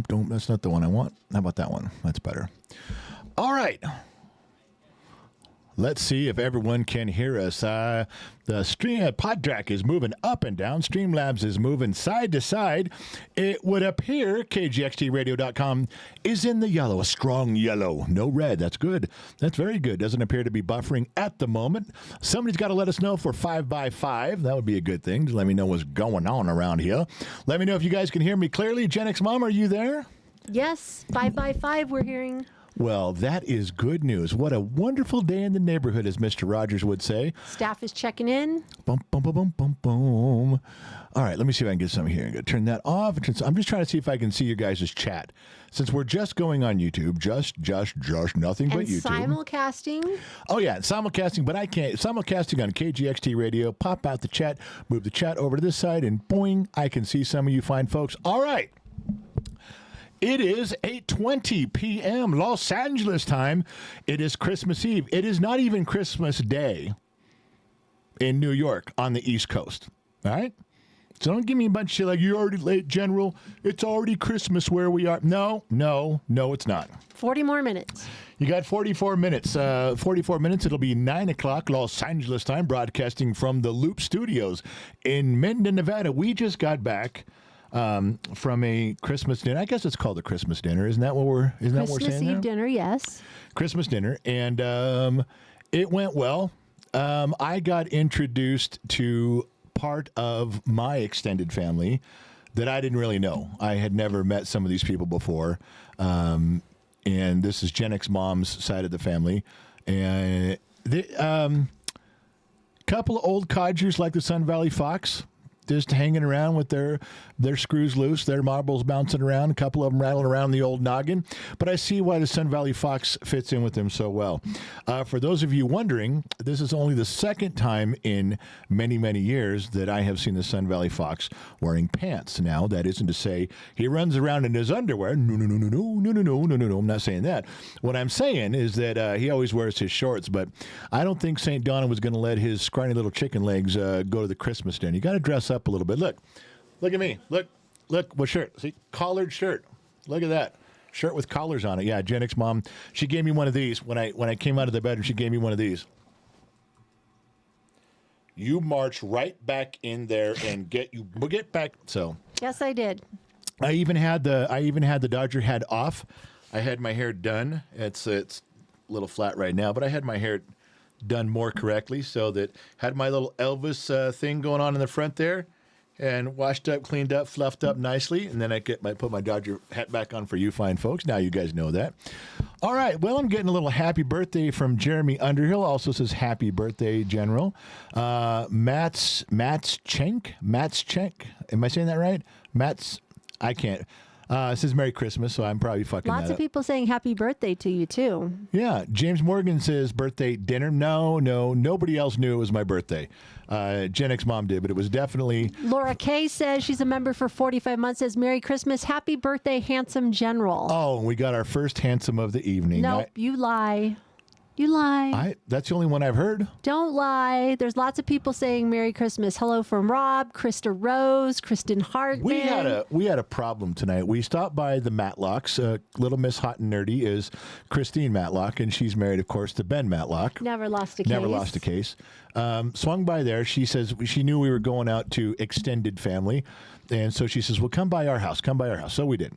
That's not the one I want. How about that one? That's better. All right. Let's see if everyone can hear us. The PodTrack is moving up and down. Streamlabs is moving side to side. It would appear KGXTradio.com is in the yellow, a strong yellow. No red. That's good. That's very good. Doesn't appear to be buffering at the moment. Somebody's got to let us know for 5x5. That would be a good thing. Just let me know what's going on around here. Let me know if you guys can hear me clearly. Gen X Mom, are you there? Yes, 5x5 we're hearing. Well, that is good news. What a wonderful day in the neighborhood, as Mr. Rogers would say. Staff is checking in. Boom, boom, boom, boom, boom, boom. All right, let me see if I can get something here. I'm going to turn that off. I'm just trying to see if I can see your guys' chat. Since we're just going on YouTube, just nothing but YouTube. Simulcasting. Oh, yeah, simulcasting, but I can't. Simulcasting on KGXT Radio. Pop out the chat, move the chat over to this side, and boing, I can see some of you fine folks. All right. It is 8:20 p.m. Los Angeles time. It is Christmas Eve. It is not even Christmas Day in New York on the East Coast. All right? So don't give me a bunch of shit like, you're already late, General. It's already Christmas where we are. No, it's not. 40 more minutes. You got 44 minutes. 44 minutes. It'll be 9 o'clock Los Angeles time, broadcasting from the Loop Studios in Minden, Nevada. We just got back from a Christmas dinner. I guess it's called a Christmas dinner. Isn't that what we're saying? Christmas Eve dinner, yes. Christmas dinner. And it went well. I got introduced to part of my extended family that I didn't really know. I had never met some of these people before. And this is Gen X Mom's side of the family. And a couple of old codgers like the Sun Valley Fox, just hanging around with their screws loose, their marbles bouncing around, a couple of them rattling around the old noggin. But I see why the Sun Valley Fox fits in with them so well. For those of you wondering, this is only the second time in many, many years that I have seen the Sun Valley Fox wearing pants. Now, that isn't to say he runs around in his underwear. No. I'm not saying that. What I'm saying is that he always wears his shorts, but I don't think St. Donna was going to let his scrawny little chicken legs go to the Christmas dinner. You got to dress up a little bit. Look at me. Look what shirt. See, collared shirt. Look at that shirt with collars on it. Yeah, Gen X Mom. She gave me one of these when I came out of the bedroom. She gave me one of these. You march right back in there and get back. So yes, I did. I even had the Dodger hat off. I had my hair done. It's a little flat right now, but I had my hair done more correctly, so that had my little Elvis thing going on in the front there, and washed up, cleaned up, fluffed up nicely, and then I put my Dodger hat back on for you fine folks. Now you guys know that. All right, well, I'm getting a little happy birthday from Jeremy Underhill. Also says happy birthday, General. Mats Chenk. Am I saying that right? I can't. It says Merry Christmas, so I'm probably fucking Lots of people saying happy birthday to you, too. Yeah. James Morgan says birthday dinner. No. Nobody else knew it was my birthday. Gen X Mom did, but it was definitely... Laura Kay says she's a member for 45 months, says Merry Christmas, happy birthday, handsome General. Oh, and we got our first handsome of the evening. Nope, you lie. You lie. That's the only one I've heard. Don't lie. There's lots of people saying Merry Christmas. Hello from Rob, Krista Rose, Kristen Hartman. We had a problem tonight. We stopped by the Matlocks. Little Miss Hot and Nerdy is Christine Matlock, and she's married, of course, to Ben Matlock. Never lost a case. Swung by there. She says she knew we were going out to extended family, and so she says, well, come by our house. So we did.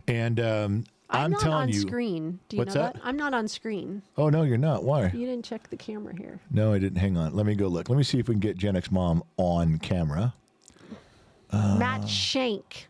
And... I'm not telling on you, screen. Do you what's know that? I'm not on screen. Oh, no, you're not. Why? You didn't check the camera here. No, I didn't. Hang on. Let me go look. Let me see if we can get Gen X Mom on camera. Matt Shank.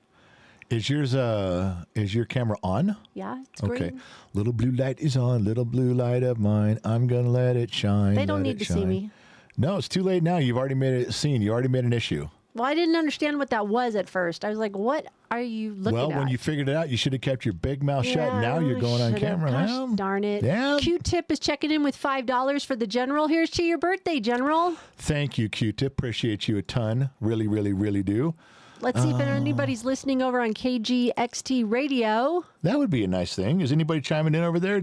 Is your camera on? Yeah, it's green. Okay. Little blue light is on. Little blue light of mine. I'm going to let it shine. They don't need to see me. No, it's too late now. You've already made a scene. You already made an issue. Well, I didn't understand what that was at first. I was like, what are you looking at? Well, when you figured it out, you should have kept your big mouth shut. Now you're going on camera. Gosh, darn it. Yeah. Q-Tip is checking in with $5 for the General. Here's to your birthday, General. Thank you, Q-Tip. Appreciate you a ton. Really, really, really do. Let's see if anybody's listening over on KGXT Radio. That would be a nice thing. Is anybody chiming in over there?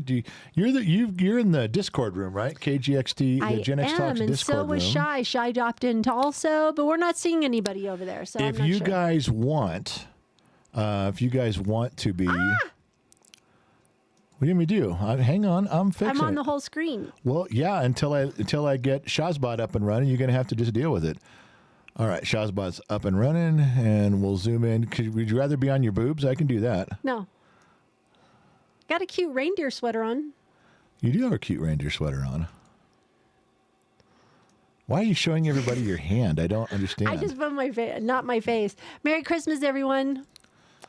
You're in the Discord room, right? KGXT, the Gen X Talks Discord room. And so was Shy. Shy dropped in also, but we're not seeing anybody over there. So if you guys want If you guys want to be... What do you mean do? Hang on, I'm fixing I'm on it. the whole screen. Well, yeah, until I get Shazbot up and running, you're going to have to just deal with it. All right, Shazbot's up and running, and we'll zoom in. Would you rather be on your boobs? I can do that. No. Got a cute reindeer sweater on. You do have a cute reindeer sweater on. Why are you showing everybody your hand? I don't understand. I just put my face, not my face. Merry Christmas, everyone.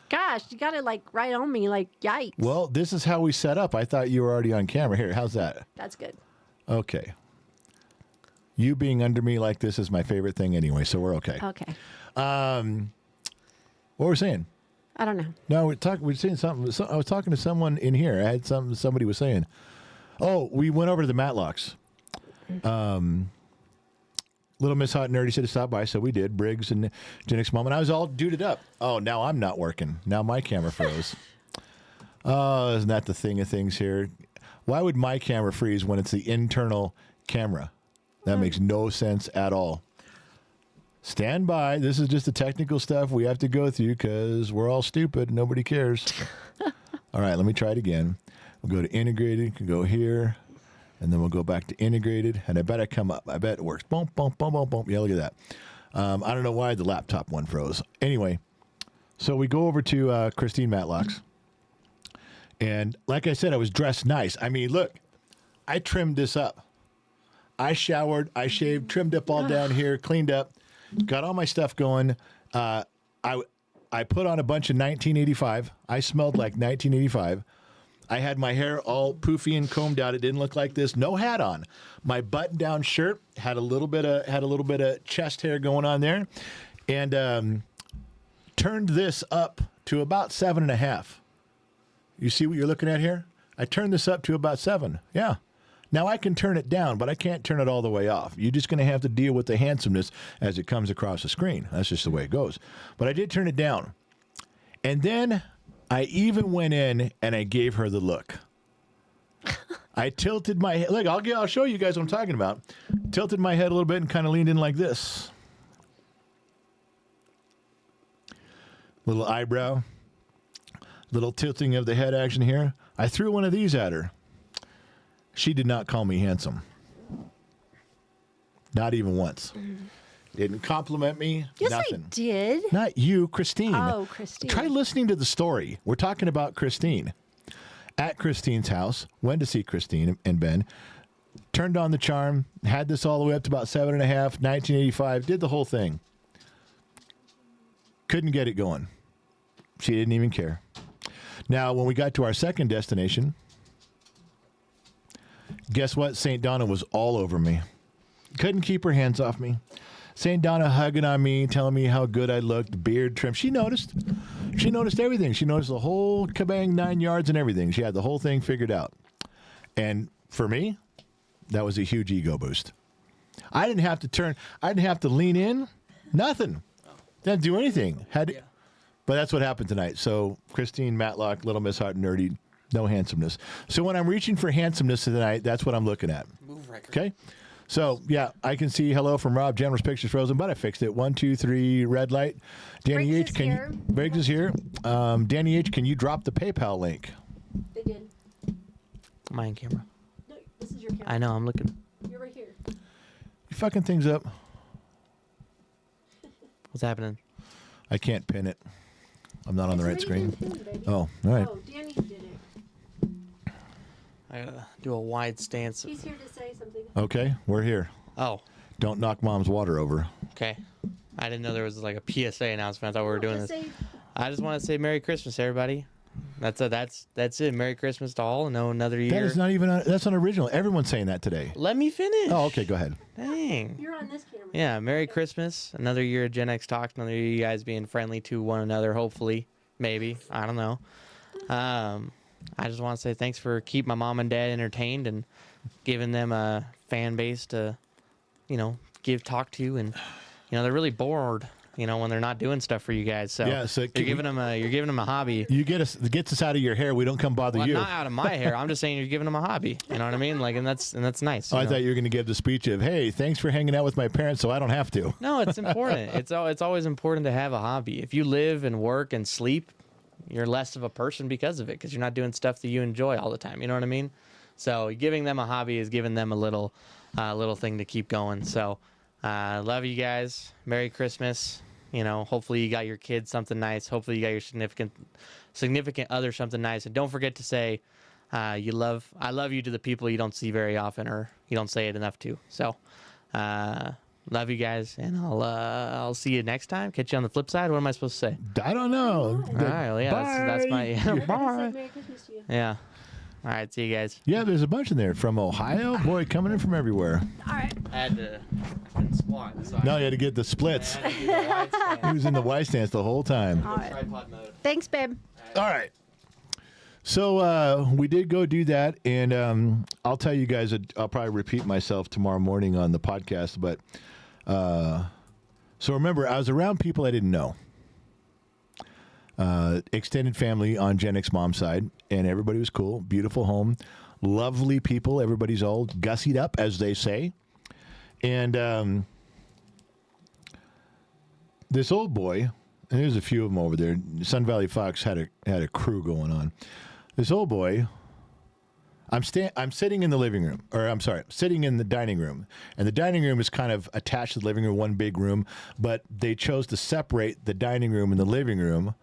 Gosh, you got it like right on me, like yikes. Well, this is how we set up. I thought you were already on camera. Here, how's that? That's good. Okay. You being under me like this is my favorite thing anyway, so we're okay. Okay. What were we saying? I don't know. No, we're saying something. I was talking to someone in here. I had somebody was saying. Oh, we went over to the Matlocks. Little Miss Hot Nerdy said to stop by, so we did. Briggs and Genix Mom, and I was all duded up. Oh, now I'm not working. Now my camera froze. Oh, isn't that the thing of things here? Why would my camera freeze when it's the internal camera? That makes no sense at all. Stand by. This is just the technical stuff we have to go through because we're all stupid. Nobody cares. All right, let me try it again. We'll go to integrated. Can go here. And then we'll go back to integrated. And I bet I come up. I bet it works. Boom, boom, boom, boom, boom. Yeah, look at that. I don't know why the laptop one froze. Anyway, so we go over to Christine Matlock's. And like I said, I was dressed nice. I mean, look, I trimmed this up. I showered, I shaved, trimmed up all down here, cleaned up, got all my stuff going. I put on a bunch of 1985. I smelled like 1985. I had my hair all poofy and combed out. It didn't look like this. No hat on. My button-down shirt had a little bit of chest hair going on there, and turned this up to about 7.5. You see what you're looking at here? I turned this up to about 7. Yeah. Now I can turn it down, but I can't turn it all the way off. You're just going to have to deal with the handsomeness as it comes across the screen. That's just the way it goes. But I did turn it down, and then I even went in and I gave her the look. I tilted my head. Look, I'll show you guys what I'm talking about. Tilted my head a little bit and kind of leaned in like this. Little eyebrow. Little tilting of the head action here. I threw one of these at her. She did not call me handsome. Not even once. Didn't compliment me. Yes, nothing. I did. Not you, Christine. Oh, Christine. Try listening to the story. We're talking about Christine. At Christine's house, went to see Christine and Ben, turned on the charm, had this all the way up to about 7.5, 1985, did the whole thing. Couldn't get it going. She didn't even care. Now, when we got to our second destination, guess what? St. Donna was all over me. Couldn't keep her hands off me. St. Donna hugging on me, telling me how good I looked, beard trim. She noticed. She noticed everything. She noticed the whole kabang 9 yards and everything. She had the whole thing figured out. And for me, that was a huge ego boost. I didn't have to turn. I didn't have to lean in. Nothing. Didn't do anything. But that's what happened tonight. So Christine Matlock, Little Miss Hot Nerdy, no handsomeness. So when I'm reaching for handsomeness tonight, that's what I'm looking at. Move record. Okay? So, yeah, I can see hello from Rob. General's picture's frozen, but I fixed it. 1, 2, 3, red light. Danny Briggs H, is can here. you... Briggs is here. Danny H, can you drop the PayPal link? They did. Mine camera. No, this is your camera. I know, I'm looking. You're right here. You fucking things up. What's happening? I can't pin it. I'm not on the right It's screen. already been pinned, baby. Oh, all right. Oh, Danny did it. I gotta do a wide stance. He's here to say something. Okay, we're here. Oh, Don't knock Mom's water over. okay. I didn't know there was like a PSA announcement. I thought we were doing Just this. say, I just want to say Merry Christmas, everybody. That's it. Merry Christmas to all. No, another year. That is not even... that's unoriginal. Everyone's saying that today. Let me finish. Oh, okay, go ahead. Dang. you're on this camera. Yeah, Merry Christmas. Another year of Gen X Talk. Another year of you guys being friendly to one another, hopefully. Maybe. I don't know. I just want to say thanks for keeping my mom and dad entertained and giving them a fan base to, talk to. And, they're really bored when they're not doing stuff for you guys. So, Yeah, so you're giving them a hobby. You gets us out of your hair. We don't come bother Well, you. not out of my hair. I'm just saying you're giving them a hobby. You know what I mean? Like, and that's nice. Oh, I know? thought you were going to give the speech of, "Hey, thanks for hanging out with my parents, so I don't have to." No, it's important. It's always important to have a hobby. If you live and work and sleep, you're less of a person because of it, because you're not doing stuff that you enjoy all the time. You know what I mean? So giving them a hobby is giving them a little thing to keep going. So love you guys. Merry Christmas. Hopefully you got your kids something nice. Hopefully you got your significant other something nice. And don't forget to say I love you to the people you don't see very often, or you don't say it enough to. So love you guys, and I'll see you next time. Catch you on the flip side. What am I supposed to say? I don't know. All right, well, yeah, that's my bye. Merry Christmas to you. Yeah. All right, see you guys. Yeah, there's a bunch in there from Ohio. Boy, coming in from everywhere. All right. I couldn't squat. So No, you had to get the splits. I had to do the wide stand. He was in the Y stance the whole time. All right. Tripod mode. Thanks, babe. All right. So we did go do that, and I'll tell you guys, I'll probably repeat myself tomorrow morning on the podcast, but so remember, I was around people I didn't know. Extended family on Gen X mom's side, and everybody was cool. Beautiful home. Lovely people. Everybody's all gussied up, as they say. And this old boy, and there's a few of them over there. Sun Valley Fox had a crew going on. This old boy, I'm sitting in the living room, or I'm sorry, sitting in the dining room, and the dining room is kind of attached to the living room, one big room, but they chose to separate the dining room and the living room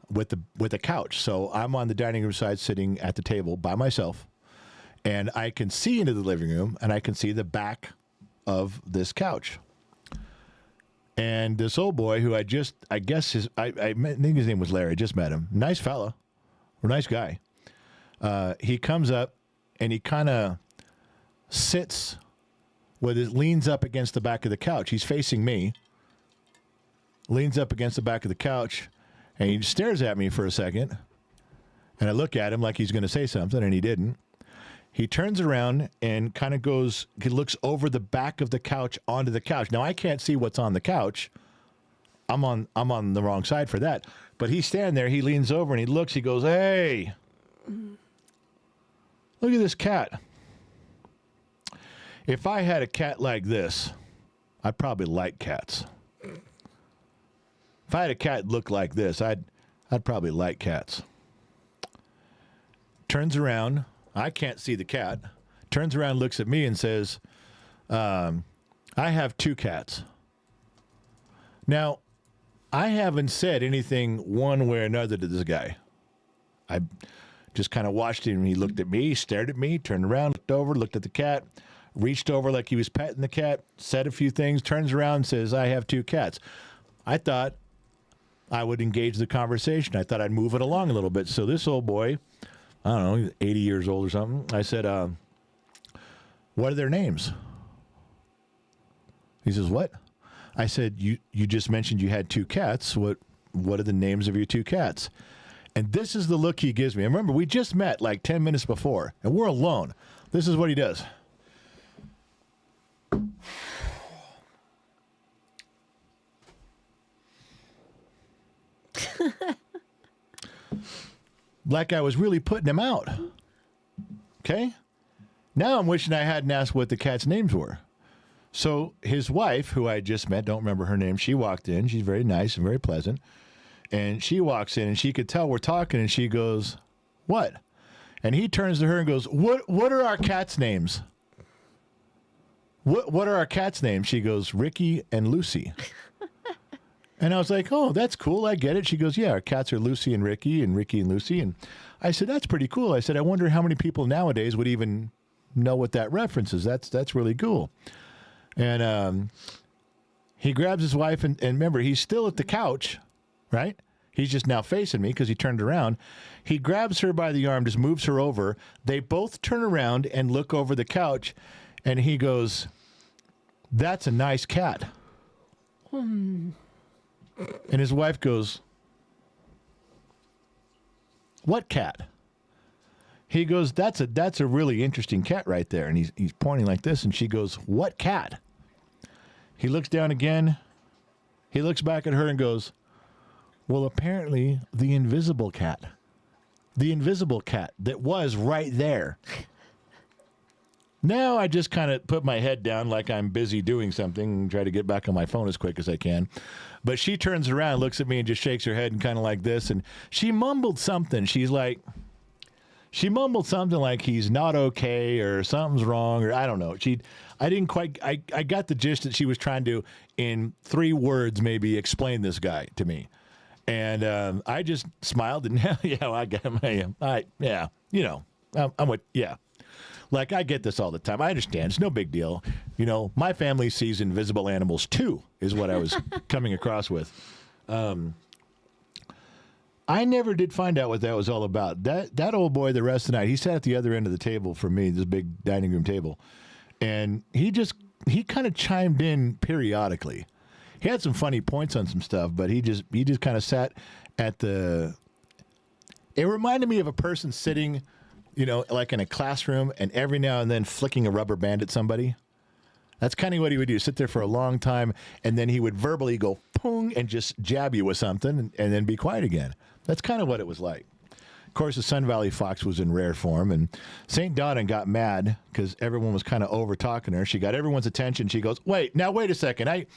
with a couch. So I'm on the dining room side, sitting at the table by myself, and I can see into the living room, and I can see the back of this couch. And this old boy, who I think his name was Larry. I just met him. Nice fella, or nice guy. He comes up and he kind of sits leans up against the back of the couch. He's facing me. Leans up against the back of the couch, and he stares at me for a second. And I look at him like he's going to say something, and he didn't. He turns around and kind of he looks over the back of the couch onto the couch. Now, I can't see what's on the couch. I'm on the wrong side for that. But he's standing there. He leans over and he looks. He goes, "Hey, look at this cat. If I had a cat like this, I'd probably like cats. If I had a cat look like this, I'd probably like cats." Turns around. I can't see the cat. Turns around, looks at me, and says, "I have 2 cats." Now, I haven't said anything one way or another to this guy. I just kind of watched him. He looked at me, stared at me, turned around, looked over, looked at the cat, reached over like he was petting the cat, said a few things, turns around and says, "I have 2 cats." I thought I would engage the conversation. I thought I'd move it along a little bit. So this old boy, I don't know, he's 80 years old or something. I said, "What are their names?" He says, "What?" I said, you just mentioned you had 2 cats. What are the names of your 2 cats?" And this is the look he gives me. And remember, we just met like 10 minutes before, and we're alone. This is what he does. Like I was really putting him out. Okay? Now I'm wishing I hadn't asked what the cats' names were. So his wife, who I just met, don't remember her name, she walked in. She's very nice and very pleasant. And she walks in, and she could tell we're talking, and she goes, "What?" And he turns to her and goes, What are our cats' names? What are our cats' names?" She goes, "Ricky and Lucy." And I was like, "Oh, that's cool. I get it." She goes, "Yeah, our cats are Lucy and Ricky and Lucy." And I said, "That's pretty cool." I said, "I wonder how many people nowadays would even know what that reference is. That's really cool." And he grabs his wife, and remember, he's still at the couch, right? He's just now facing me because he turned around. He grabs her by the arm, just moves her over. They both turn around and look over the couch, and he goes, "That's a nice cat." And his wife goes, "What cat?" He goes, that's a really interesting cat right there." And he's pointing like this, and she goes, "What cat?" He looks down again, He looks back at her and goes, well, apparently the invisible cat that was right there. Now I just kind of put my head down like I'm busy doing something and try to get back on my phone as quick as I can. But she turns around, looks at me, and just shakes her head and kind of like this. And she mumbled something. She mumbled something like he's not okay or something's wrong or I don't know. I got the gist that she was trying to, in 3 words maybe, explain this guy to me. And I just smiled and, yeah, I get him. Yeah, you know, I'm with, yeah. Like, I get this all the time. I understand. It's no big deal. You know, my family sees invisible animals, too, is what I was coming across with. I never did find out what that was all about. That old boy, the rest of the night, he sat at the other end of the table from me, this big dining room table, and he kind of chimed in periodically. He had some funny points on some stuff, but he just kind of sat at the... It reminded me of a person sitting... you know, like in a classroom and every now and then flicking a rubber band at somebody. That's kind of what he would do. Sit there for a long time, and then he would verbally go, pong, and just jab you with something and then be quiet again. That's kind of what it was like. Of course, the Sun Valley Fox was in rare form, and St. Donna got mad because everyone was kind of over-talking her. She got everyone's attention. She goes, wait a second.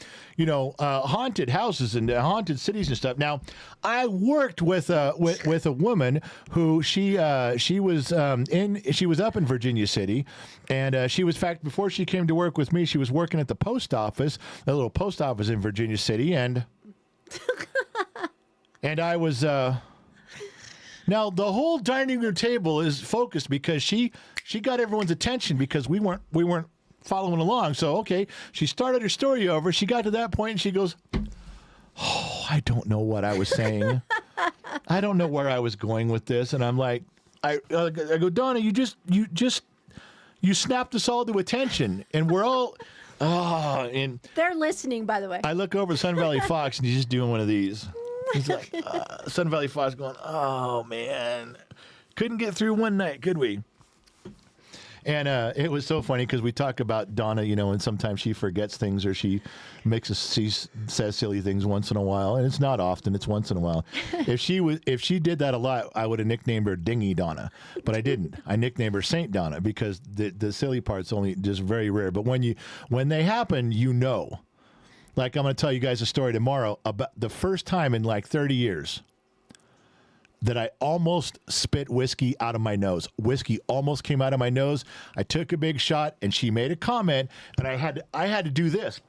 Haunted houses and haunted cities and stuff. Now, I worked with a woman who she was up in Virginia City, and she was, in fact, before she came to work with me, she was working at the post office, a little post office in Virginia City, and I was... Now, the whole dining room table is focused because she got everyone's attention because we weren't following along. So, okay, she started her story over. She got to that point and she goes, oh, I don't know what I was saying. I don't know where I was going with this. And I'm like, I go, Donna, you snapped us all to attention and we're all, and They're listening, by the way. I look over Sun Valley Fox and he's just doing one of these. He's like, Sun Valley Fox going, oh, man. Couldn't get through one night, could we? And it was so funny because we talk about Donna, you know, and sometimes she forgets things or she says silly things once in a while. And it's not often. It's once in a while. If she did that a lot, I would have nicknamed her Dingy Donna. But I didn't. I nicknamed her Saint Donna because the silly part's only just very rare. But when they happen, you know. Like, I'm going to tell you guys a story tomorrow about the first time in like 30 years that I almost spit whiskey out of my nose. Whiskey almost came out of my nose. I took a big shot, and she made a comment, and I had to do this.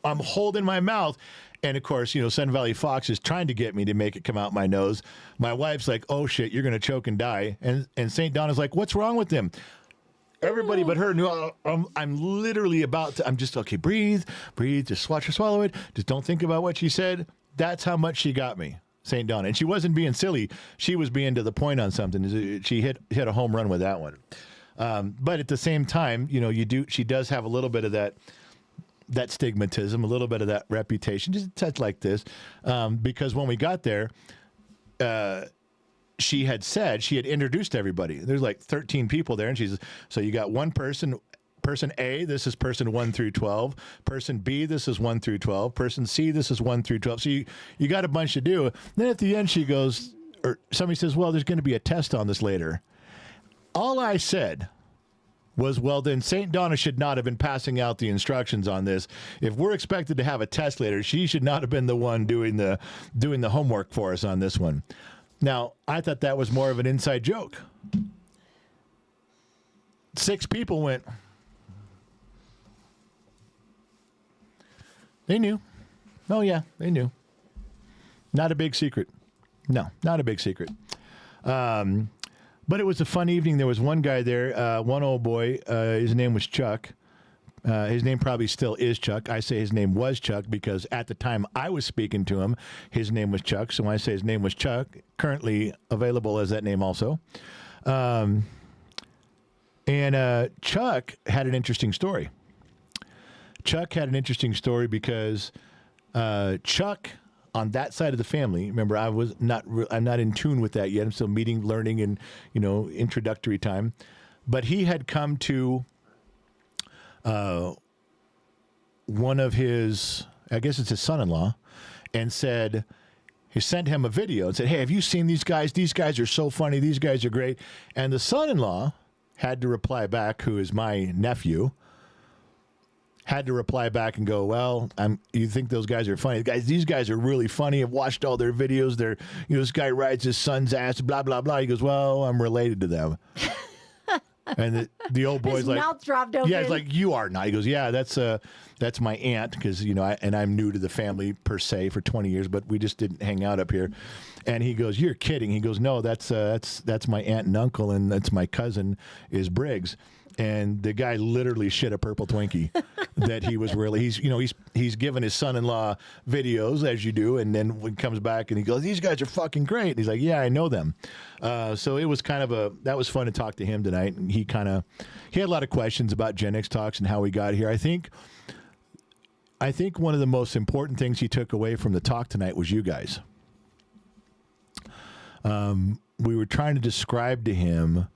I'm holding my mouth, and of course, you know, Sun Valley Fox is trying to get me to make it come out my nose. My wife's like, "Oh shit, you're going to choke and die," and St. Donna's like, "What's wrong with him?" Everybody but her knew I'm literally about to. I'm just, okay, breathe, just watch her swallow it. Just don't think about what she said. That's how much she got me, St. Donna. And she wasn't being silly. She was being to the point on something. She hit a home run with that one. But at the same time, you know, she does have a little bit of that stigmatism, a little bit of that reputation, just a touch like this. Because when we got there, she had introduced everybody. There's like 13 people there. And she says, so you got one person A, this is person 1 through 12. Person B, this is 1 through 12. Person C, this is 1 through 12. So you got a bunch to do. Then at the end, she goes, or somebody says, well, there's going to be a test on this later. All I said was, well, then St. Donna should not have been passing out the instructions on this. If we're expected to have a test later, she should not have been the one doing the homework for us on this one. Now, I thought that was more of an inside joke. 6 people went. They knew. Oh, yeah, they knew. Not a big secret. No, not a big secret. But it was a fun evening. There was one guy there, one old boy. His name was Chuck. His name probably still is Chuck. I say his name was Chuck because at the time I was speaking to him, his name was Chuck. So when I say his name was Chuck, currently available as that name also. And Chuck had an interesting story. Chuck had an interesting story because Chuck, on that side of the family, remember I'm not in tune with that yet. I'm still learning, and introductory time. But he had come to one of his I guess it's his son-in-law, and he sent him a video and said, hey, have you seen these guys? These guys are so funny. These guys are great. And the son-in-law had to reply back, who is my nephew, had to reply back and go, well, you think those guys are funny? These guys are really funny. I've watched all their videos. This guy rides his son's ass, blah, blah, blah. He goes, well, I'm related to them. And the old boy's His like, mouth dropped open. yeah, he's like, you are not. He goes, yeah, that's my aunt, because and I'm new to the family per se for 20 years, but we just didn't hang out up here. And he goes, you're kidding. He goes, no, that's my aunt and uncle, and that's my cousin is Briggs. And the guy literally shit a purple Twinkie that he was really, he's given his son-in-law videos, as you do, and then when he comes back and he goes, these guys are fucking great. And he's like, yeah, I know them. So it was that was fun to talk to him tonight. And he had a lot of questions about Gen X Talks and how we got here. I think one of the most important things he took away from the talk tonight was you guys. We were trying to describe to him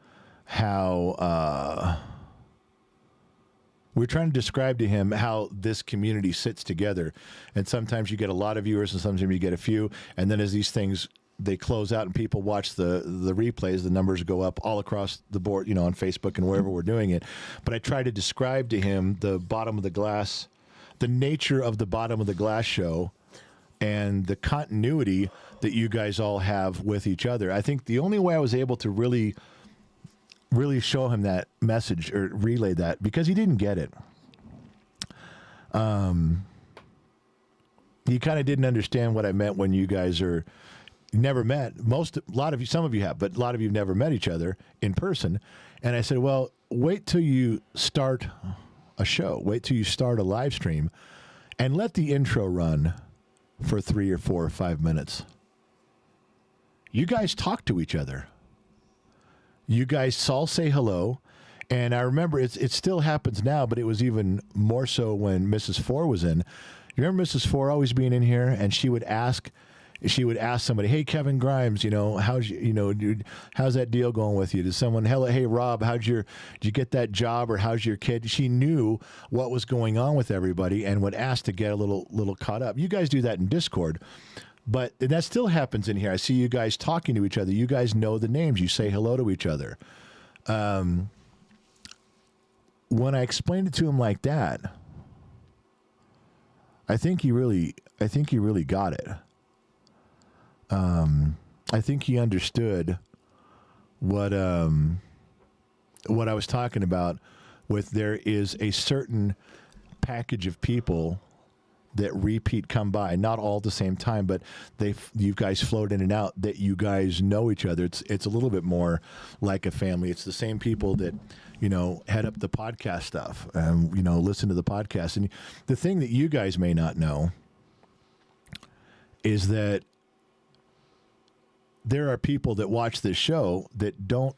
how this community sits together, and sometimes you get a lot of viewers and sometimes you get a few, and then as these things they close out and people watch the replays, the numbers go up all across the board, on Facebook and wherever we're doing it. But I try to describe to him the nature of the Bottom of the Glass show and the continuity that you guys all have with each other. I think the only way I was able to really show him that message or relay that, because he didn't get it. He kind of didn't understand what I meant when you guys are never met. Some of you have, but a lot of you never met each other in person. And I said, well, wait till you start a show. Wait till you start a live stream and let the intro run for 3 or 4 or 5 minutes. You guys talk to each other. You guys all say hello. And I remember it still happens now, but it was even more so when Mrs. Four was in. You remember Mrs. Four always being in here, and she would ask somebody, hey, Kevin Grimes, how's that deal going with you? Did someone, hey, Rob, did you get that job, or how's your kid? She knew what was going on with everybody and would ask to get a little caught up. You guys do that in Discord. But that still happens in here. I see you guys talking to each other. You guys know the names. You say hello to each other. When I explained it to him like that, I think he really got it. I think he understood what I was talking about. With there is a certain package of people that come by, not all at the same time, but you guys float in and out, that you guys know each other. It's a little bit more like a family. It's the same people that, head up the podcast stuff and, listen to the podcast. And the thing that you guys may not know is that there are people that watch this show that don't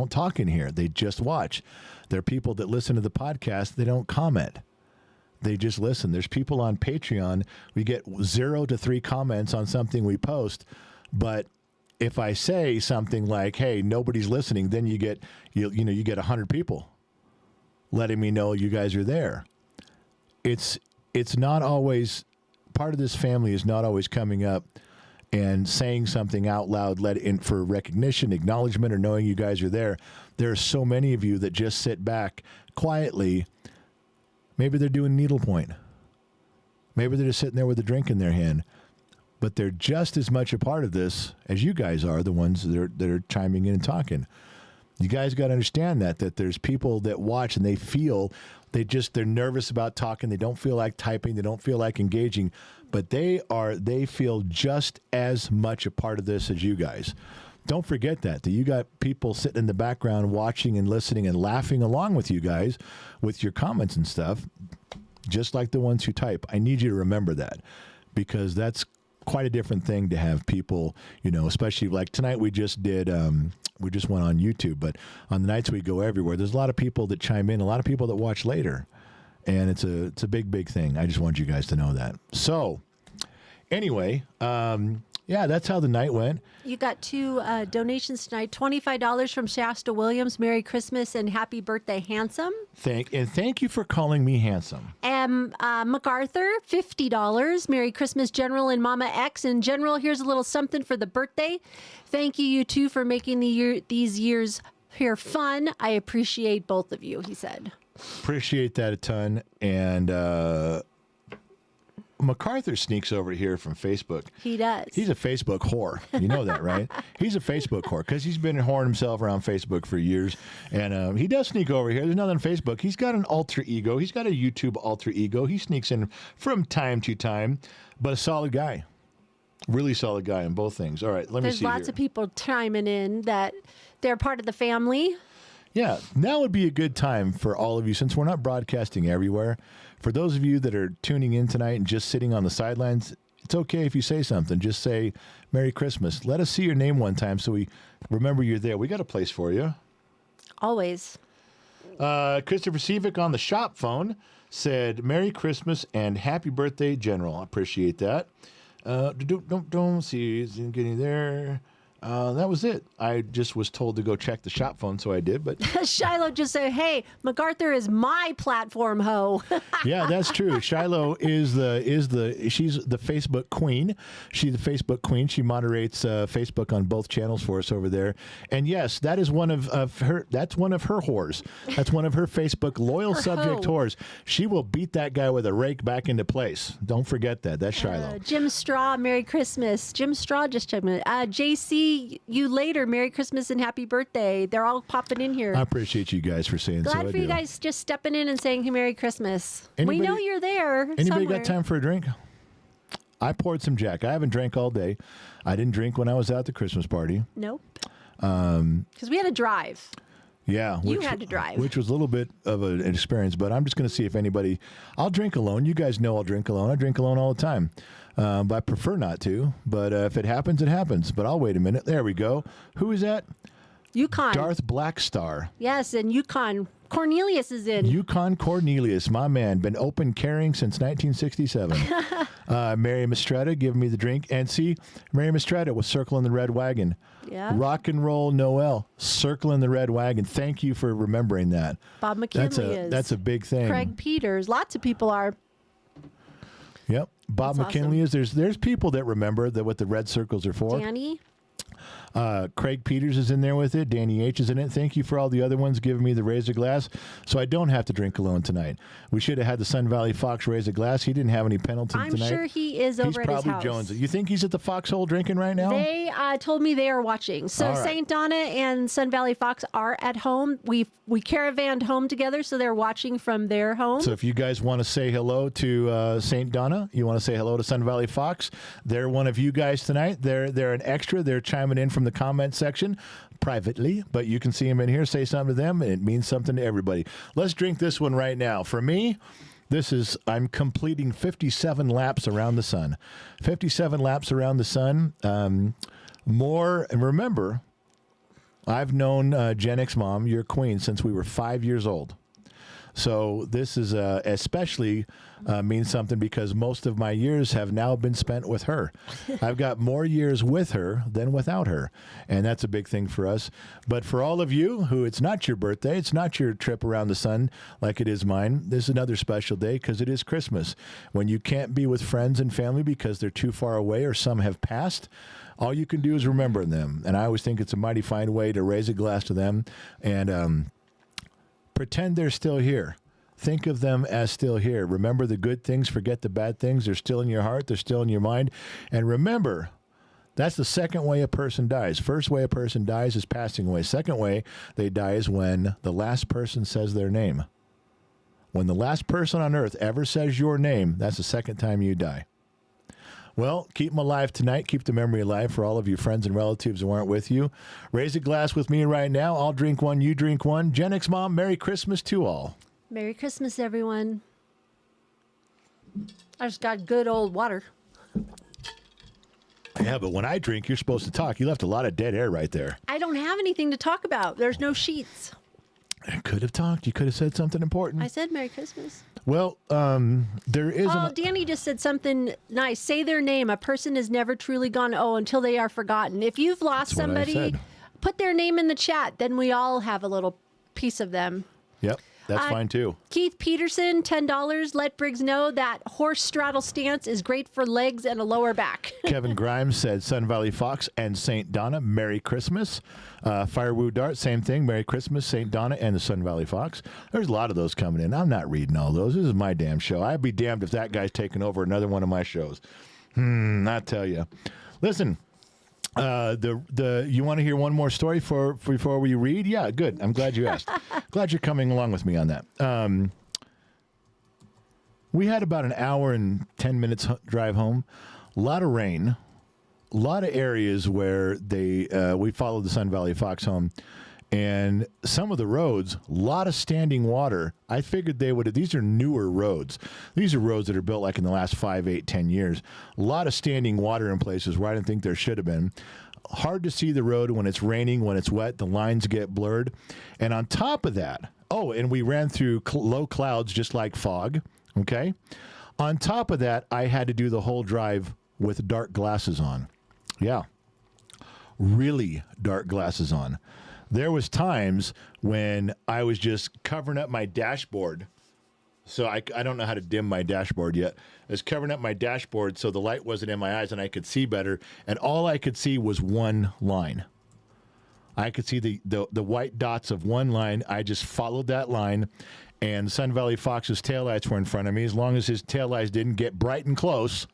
talk in here. They just watch. There are people that listen to the podcast. They don't comment. They just listen. There's people on Patreon. We get 0 to 3 comments on something we post. But if I say something like, hey, nobody's listening, then you get 100 people letting me know you guys are there. It's not always, part of this family is not always coming up and saying something out loud, let in for recognition, acknowledgement, or knowing you guys are there. There are so many of you that just sit back quietly. Maybe they're doing needlepoint. Maybe they're just sitting there with a drink in their hand. But they're just as much a part of this as you guys are, the ones that are chiming in and talking. You guys got to understand that there's people that watch and they feel they're nervous about talking. They don't feel like typing. They don't feel like engaging. But they feel just as much a part of this as you guys. Don't forget that you got people sitting in the background watching and listening and laughing along with you guys with your comments and stuff, just like the ones who type. I need you to remember that, because that's quite a different thing to have people, especially like tonight we just went on YouTube, but on the nights we go everywhere, there's a lot of people that chime in, a lot of people that watch later, and it's a big thing. I just want you guys to know that. So anyway, Yeah, that's how the night went. You got 2 donations tonight. $25 from Shasta Williams. Merry Christmas and happy birthday, handsome. Thank you for calling me handsome. And MacArthur, $50. Merry Christmas, General and Mama X. And General, here's a little something for the birthday. Thank you two for making these years here fun. I appreciate both of you, he said. Appreciate that a ton. And MacArthur sneaks over here from Facebook. He does. He's a Facebook whore. You know that, right? He's a Facebook whore because he's been whoring himself around Facebook for years. And he does sneak over here. There's nothing on Facebook. He's got an alter ego. He's got a YouTube alter ego. He sneaks in from time to time, but a solid guy. Really solid guy in both things. All right, let me see. There's lots of people chiming in that they're part of the family. Yeah, now would be a good time for all of you, since we're not broadcasting everywhere. For those of you that are tuning in tonight and just sitting on the sidelines, it's okay if you say something. Just say, Merry Christmas. Let us see your name one time so we remember you're there. We got a place for you. Always. Christopher Sevick on the shop phone said, Merry Christmas and happy birthday, General. I appreciate that. Don't see, isn't getting there. That was it. I just was told to go check the shop phone, so I did. But Shiloh just said, "Hey, MacArthur is my platform hoe." yeah, that's true. Shiloh she's the Facebook queen. She's the Facebook queen. She moderates Facebook on both channels for us over there. And yes, that is one of her. That's one of her whores. That's one of her Facebook loyal subject whores. She will beat that guy with a rake back into place. Don't forget that. That's Shiloh. Jim Straw, Merry Christmas. Jim Straw just checked in. JC, you later. Merry Christmas and happy birthday. They're all popping in here. I appreciate you guys for saying so. Glad for you guys just stepping in and saying, hey, Merry Christmas. We know you're there. Anybody somewhere. got time for a drink? I poured some Jack. I haven't drank all day. I didn't drink when I was at the Christmas party. Nope. Because we had to drive. Yeah. You had to drive. Which was a little bit of an experience, but I'm just going to see if anybody... I'll drink alone. You guys know I'll drink alone. I drink alone all the time. But I prefer not to. But if it happens, it happens. But I'll wait a minute. There we go. Who is that? Yukon. Darth Blackstar. Yes, and Yukon. Cornelius is in. Yukon Cornelius, my man. Been open carrying since 1967. Mary Mistretta giving me the drink. And see, Mary Mistretta was circling the red wagon. Yeah. Rock and roll Noel, circling the red wagon. Thank you for remembering that. Bob McKinley is. That's a big thing. Craig Peters. Lots of people are. Yep. Bob That's McKinley awesome. is. There's people that remember that what the red circles are for. Danny. Craig Peters is in there with it. Danny H is in it. Thank you for all the other ones giving me the raise a glass, so I don't have to drink alone tonight. We should have had the Sun Valley Fox raise a glass. He didn't have any penalty tonight. I'm sure he is over He's at his probably house. Jones. You think he's at the Foxhole drinking right now? They told me they are watching. So All right. St. Donna and Sun Valley Fox are at home. We caravanned home together, so they're watching from their home. So if you guys want to say hello to St. Donna, you want to say hello to Sun Valley Fox, they're one of you guys tonight. They're an extra. They're chiming in from the comment section privately, but you can see them in here. Say something to them, and it means something to everybody. Let's drink this one right now. For me, I'm completing 57 laps around the sun. 57 laps around the sun. More, and remember, I've known Gen X Mom, your queen, since we were 5 years old. So this is especially means something because most of my years have now been spent with her. I've got more years with her than without her, and that's a big thing for us. But for all of you who it's not your birthday, it's not your trip around the sun like it is mine, this is another special day because it is Christmas. When you can't be with friends and family because they're too far away or some have passed, all you can do is remember them. And I always think it's a mighty fine way to raise a glass to them and pretend they're still here. Think of them as still here. Remember the good things, forget the bad things. They're still in your heart, they're still in your mind. And remember, that's the second way a person dies. First way a person dies is passing away. Second way they die is when the last person says their name. When the last person on earth ever says your name, that's the second time you die. Well, keep them alive tonight. Keep the memory alive for all of your friends and relatives who aren't with you. Raise a glass with me right now. I'll drink one, you drink one. Gen X Mom, Merry Christmas to all. Merry Christmas, everyone. I just got good old water. Yeah, but when I drink, you're supposed to talk. You left a lot of dead air right there. I don't have anything to talk about. There's no sheets. I could have talked. You could have said something important. I said Merry Christmas. Well, there is. Oh, Danny just said something nice. Say their name. A person is never truly gone until they are forgotten. If you've lost That's what I somebody, said. put their name in the chat. Then we all have a little piece of them. Yep, that's fine too. Keith Peterson, $10. Let Briggs know that horse straddle stance is great for legs and a lower back. Kevin Grimes said Sun Valley Fox and St. Donna, Merry Christmas. Firewoo Dart, same thing. Merry Christmas, St. Donna and the Sun Valley Fox. There's a lot of those coming in. I'm not reading all those. This is my damn show. I'd be damned if that guy's taking over another one of my shows. I tell you. Listen, you want to hear one more story before we read? Yeah, good. I'm glad you asked. Glad you're coming along with me on that. We had about an hour and 10 minutes drive home. A lot of rain. A lot of areas where we followed the Sun Valley Fox home, and some of the roads, a lot of standing water. I figured these are newer roads. These are roads that are built like in the last 5, 8, 10 years. A lot of standing water in places where I didn't think there should have been. Hard to see the road when it's raining, when it's wet, the lines get blurred. And on top of that, and we ran through low clouds just like fog, okay? On top of that, I had to do the whole drive with dark glasses on. Yeah, really dark glasses on. There was times when I was just covering up my dashboard. So I don't know how to dim my dashboard yet. I was covering up my dashboard so the light wasn't in my eyes and I could see better. And all I could see was one line. I could see the white dots of one line. I just followed that line. And Sun Valley Fox's taillights were in front of me. As long as his taillights didn't get bright and close,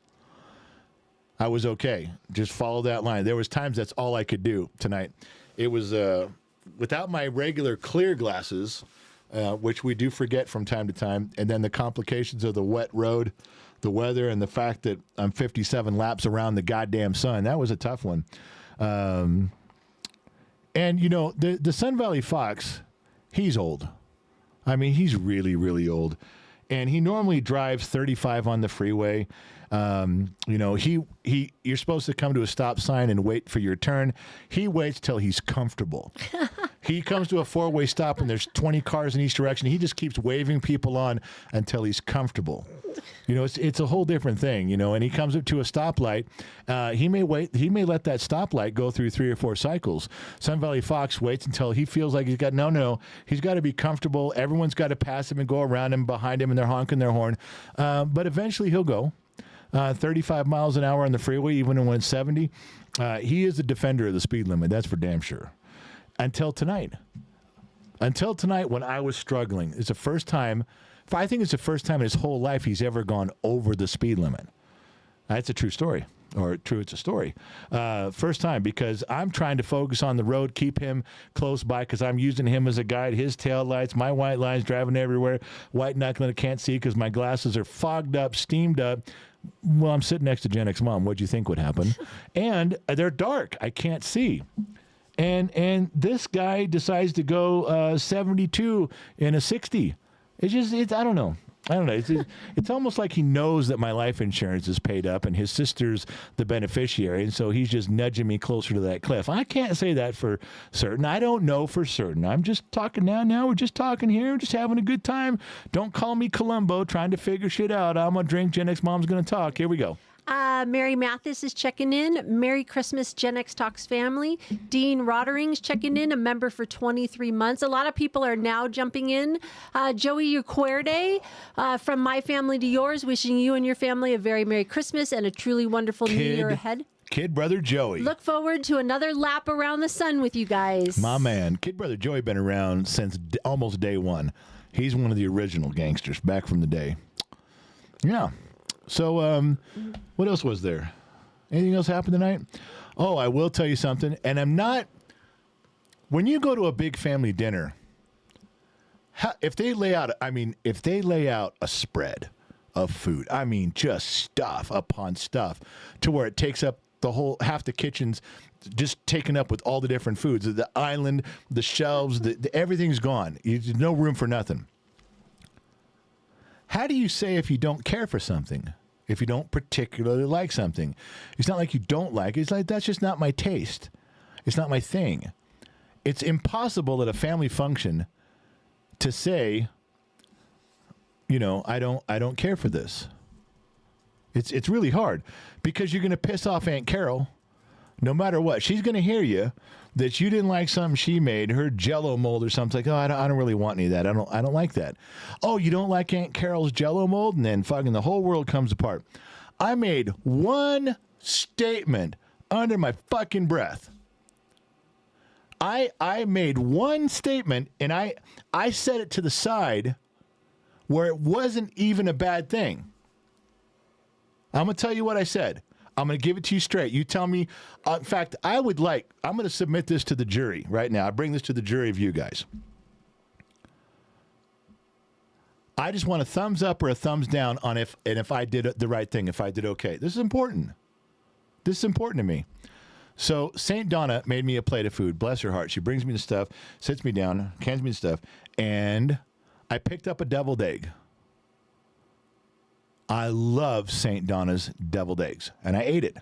I was okay. Just follow that line. There was times that's all I could do tonight. It was without my regular clear glasses, which we do forget from time to time, and then the complications of the wet road, the weather, and the fact that I'm 57 laps around the goddamn sun. That was a tough one. And, the Sun Valley Fox, he's old. I mean, he's really, really old. And he normally drives 35 on the freeway. You're supposed to come to a stop sign and wait for your turn. He waits till he's comfortable. He comes to a four-way stop and there's 20 cars in each direction. He just keeps waving people on until he's comfortable. It's a whole different thing, and he comes up to a stoplight. He may wait. He may let that stoplight go through 3 or 4 cycles. Sun Valley Fox waits until he feels like he's got, he's got to be comfortable. Everyone's got to pass him and go around him, behind him, and they're honking their horn. But eventually he'll go. 35 miles an hour on the freeway, even when it's 70. He is a defender of the speed limit. That's for damn sure. Until tonight. When I was struggling. It's the first time, I think it's the first time in his whole life he's ever gone over the speed limit. That's a true story. It's a story. First time, because I'm trying to focus on the road, keep him close by, because I'm using him as a guide. His tail lights, my white lines driving everywhere, white knuckling, I can't see because my glasses are fogged up, steamed up. Well, I'm sitting next to Gen X Mom. What'd you think would happen? And they're dark. I can't see. And this guy decides to go 72 in a 60. I don't know. It's almost like he knows that my life insurance is paid up and his sister's the beneficiary, and so he's just nudging me closer to that cliff. I can't say that for certain. I don't know for certain. I'm just talking now. We're just talking here. We're just having a good time. Don't call me Columbo trying to figure shit out. I'm going to drink. Gen X Mom's going to talk. Here we go. Mary Mathis is checking in. Merry Christmas, Gen X Talks family. Dean Roddering's checking in, a member for 23 months. A lot of people are now jumping in. Joey Uquerde from My Family to Yours, wishing you and your family a very Merry Christmas and a truly wonderful New Year ahead. Kid Brother Joey. Look forward to another lap around the sun with you guys. My man. Kid Brother Joey been around since almost day one. He's one of the original gangsters back from the day. Yeah. So, what else was there? Anything else happened tonight? Oh, I will tell you something. And when you go to a big family dinner, if they lay out a spread of food, just stuff upon stuff to where it takes up half the kitchen's just taken up with all the different foods, the island, the shelves, everything's gone. There's no room for nothing. How do you say if you don't care for something? If you don't particularly like something? It's not like you don't like it. It's like, that's just not my taste. It's not my thing. It's impossible at a family function to say, I don't care for this. It's really hard because you're going to piss off Aunt Carol no matter what. She's going to hear you that you didn't like something she made, her Jello mold or something. Like, oh, I don't really want any of that. I don't like that. Oh, you don't like Aunt Carol's Jello mold? And then fucking the whole world comes apart. I made one statement under my fucking breath. I made one statement, and I set it to the side where it wasn't even a bad thing. I'm going to tell you what I said. I'm going to give it to you straight. You tell me. In fact, I'm going to submit this to the jury right now. I bring this to the jury of you guys. I just want a thumbs up or a thumbs down on if I did the right thing, if I did okay. This is important. This is important to me. So St. Donna made me a plate of food. Bless her heart. She brings me the stuff, sits me down, cans me the stuff, and I picked up a deviled egg. I love St. Donna's deviled eggs, and I ate it.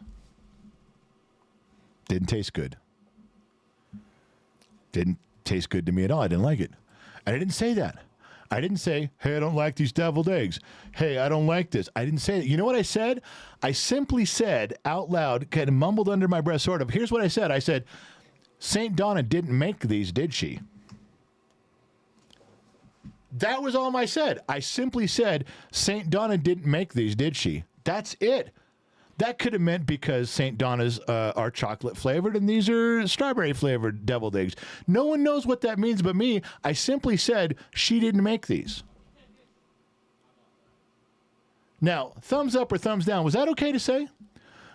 Didn't taste good. Didn't taste good to me at all. I didn't like it. And I didn't say that. I didn't say, hey, I don't like these deviled eggs. Hey, I don't like this. I didn't say that. You know what I said? I simply said out loud, kind of mumbled under my breath, sort of. Here's what I said. I said, St. Donna didn't make these, did she? That was all I said. I simply said, St. Donna didn't make these, did she? That's it. That could have meant because St. Donna's are chocolate flavored and these are strawberry flavored deviled eggs. No one knows what that means but me. I simply said she didn't make these. Now, thumbs up or thumbs down. Was that okay to say?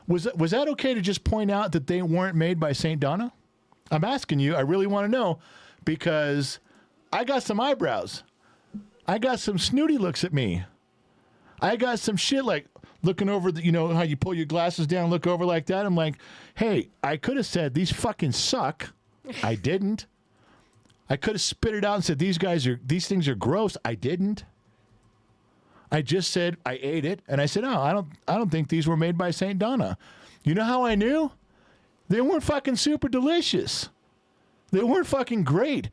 Was that okay to just point out that they weren't made by St. Donna? I'm asking you. I really want to know because I got some eyebrows. I got some snooty looks at me. I got some shit like looking over the, how you pull your glasses down, look over like that. I'm like, hey, I could have said these fucking suck. I didn't. I could have spit it out and said these things are gross. I didn't. I just said I ate it and I said, oh, I don't think these were made by St. Donna. You know how I knew? They weren't fucking super delicious. They weren't fucking great.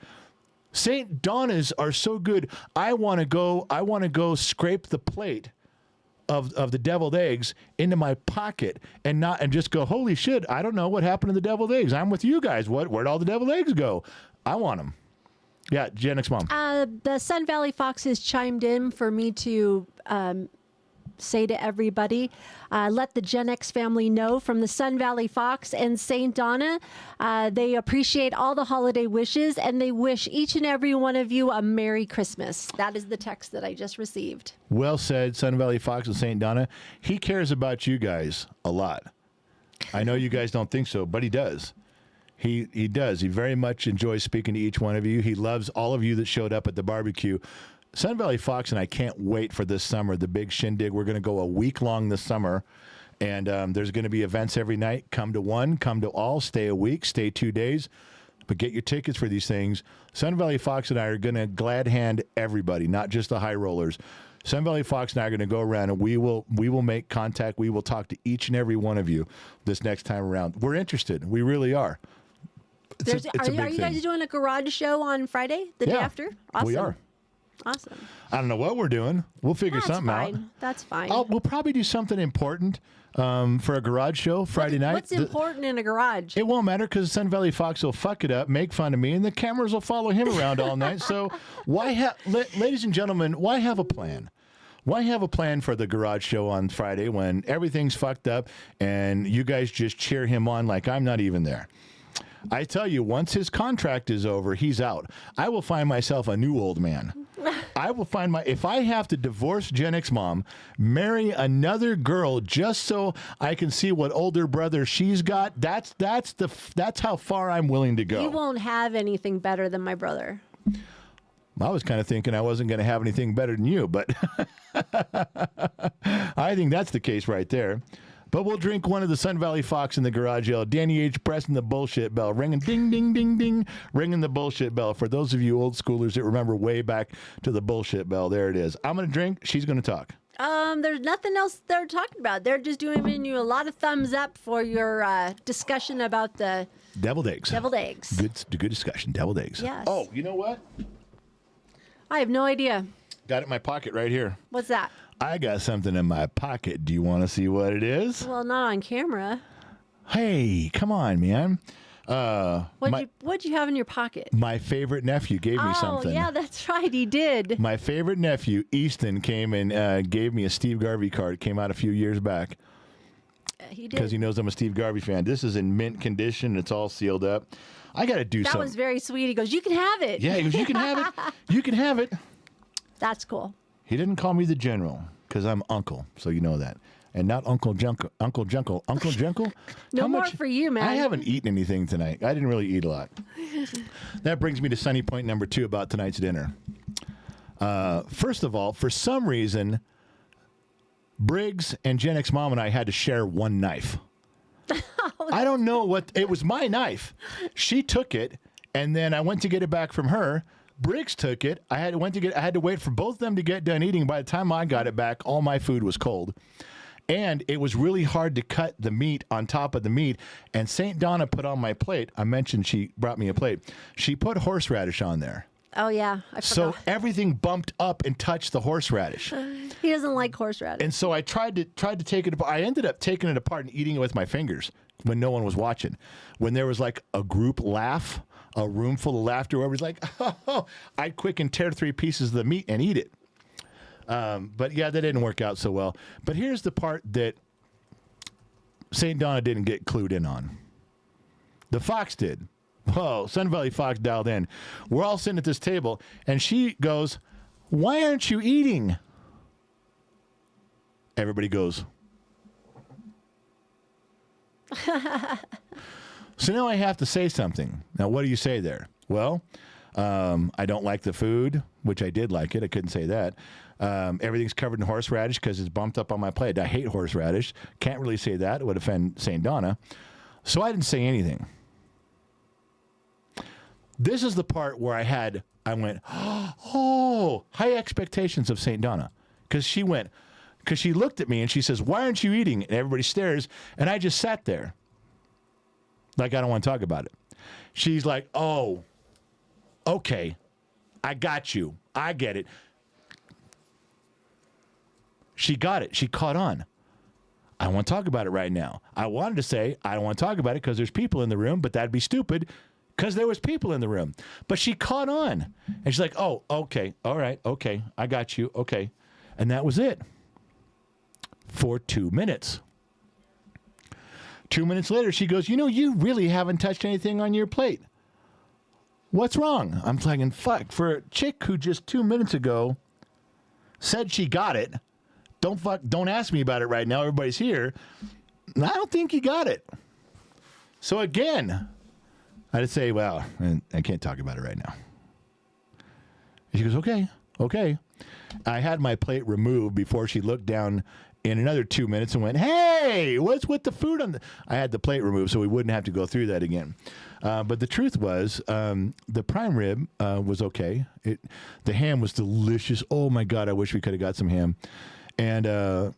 St. Donna's are so good. I want to go scrape the plate of the deviled eggs into my pocket and just go, holy shit, I don't know what happened to the deviled eggs. I'm with you guys. Where'd all the deviled eggs go? I want them. Yeah, Gen X Mom. The Sun Valley Foxes chimed in for me to say to everybody, let the Gen X family know from the Sun Valley Fox and St. Donna. They appreciate all the holiday wishes and they wish each and every one of you a Merry Christmas. That is the text that I just received. Well said, Sun Valley Fox and St. Donna. He cares about you guys a lot. I know you guys don't think so, but he does. He does. He very much enjoys speaking to each one of you. He loves all of you that showed up at the barbecue. Sun Valley Fox and I can't wait for this summer, the big shindig. We're going to go a week long this summer, and there's going to be events every night. Come to one, come to all, stay a week, stay 2 days, but get your tickets for these things. Sun Valley Fox and I are going to glad hand everybody, not just the high rollers. Sun Valley Fox and I are going to go around, and we will make contact. We will talk to each and every one of you this next time around. We're interested. We really are. Are you guys doing a garage show on Friday, the day after? Awesome. We are. Awesome. I don't know what we're doing. We'll figure something out. That's fine. We'll probably do something important for a garage show Friday night. What's important in a garage? It won't matter because Sun Valley Fox will fuck it up, make fun of me, and the cameras will follow him around all night. So ladies and gentlemen, why have a plan? Why have a plan for the garage show on Friday when everything's fucked up and you guys just cheer him on like I'm not even there? I tell you, once his contract is over, he's out. I will find myself a new old man. If I have to divorce Gen X Mom, marry another girl just so I can see what older brother she's got, that's how far I'm willing to go. You won't have anything better than my brother. I was kind of thinking I wasn't going to have anything better than you, but I think that's the case right there. But we'll drink one of the Sun Valley Fox in the garage ale. Danny H. pressing the bullshit bell, ringing ding, ding, ding, ding, ringing the bullshit bell. For those of you old schoolers that remember way back to the bullshit bell, there it is. I'm going to drink. She's going to talk. There's nothing else they're talking about. They're just giving you a lot of thumbs up for your discussion about the deviled eggs. Deviled eggs. Good discussion. Deviled eggs. Yes. Oh, you know what? I have no idea. Got it in my pocket right here. What's that? I got something in my pocket. Do you want to see what it is? Well, not on camera. Hey, come on, man. What'd you have in your pocket? My favorite nephew gave me something. Oh, yeah, that's right. He did. My favorite nephew, Easton, came and gave me a Steve Garvey card. It came out a few years back. He did. Because he knows I'm a Steve Garvey fan. This is in mint condition. It's all sealed up. I got to do That something. was very sweet. He goes, you can have it. Yeah, he goes, you can have it. You can have it. That's cool. He didn't call me the general because I'm uncle, so you know that. And not Uncle Jungle. Uncle Jungle. Uncle Jungle? No How more much- for you, man. I haven't eaten anything tonight. I didn't really eat a lot. That brings me to sunny point number 2 about tonight's dinner. First of all, for some reason, Briggs and Gen X Mom and I had to share one knife. I don't know what, it was my knife. She took it, and then I went to get it back from her. Briggs took it. I had to wait for both of them to get done eating. By the time I got it back, all my food was cold. And it was really hard to cut the meat on top of the meat. And St. Donna put on my plate. I mentioned she brought me a plate. She put horseradish on there. Oh, yeah. I So forgot. everything bumped up and touched the horseradish. He doesn't like horseradish. And so I tried to take it apart. I ended up taking it apart and eating it with my fingers when no one was watching. When there was like a group laugh, a room full of laughter, where everybody's like, oh, I'd quick and tear 3 pieces of the meat and eat it. But yeah, that didn't work out so well. But here's the part that St. Donna didn't get clued in on. The Fox did. Whoa, Sun Valley Fox dialed in. We're all sitting at this table, and she goes, why aren't you eating? Everybody goes. So now I have to say something. Now, what do you say there? Well, I don't like the food, which I did like it. I couldn't say that. Everything's covered in horseradish because it's bumped up on my plate. I hate horseradish. Can't really say that. It would offend St. Donna. So I didn't say anything. This is the part where I went, oh, high expectations of St. Donna. Because she looked at me and she says, why aren't you eating? And everybody stares. And I just sat there. Like, I don't want to talk about it. She's like, oh, okay. I got you. I get it. She got it. She caught on. I don't want to talk about it right now. I wanted to say, I don't want to talk about it because there's people in the room, but that'd be stupid because there was people in the room. But she caught on. And she's like, oh, okay. All right. Okay. I got you. Okay. And that was it. For 2 minutes. 2 minutes later, she goes, you really haven't touched anything on your plate. What's wrong? I'm thinking, fuck, for a chick who just 2 minutes ago said she got it, don't ask me about it right now. Everybody's here. I don't think you got it. So again, I just say, well, I can't talk about it right now. And she goes, okay. I had my plate removed before she looked down in another 2 minutes and went, hey, what's with the food on the... I had the plate removed so we wouldn't have to go through that again. But the truth was, the prime rib was okay. The ham was delicious. Oh, my God, I wish we could have got some ham. But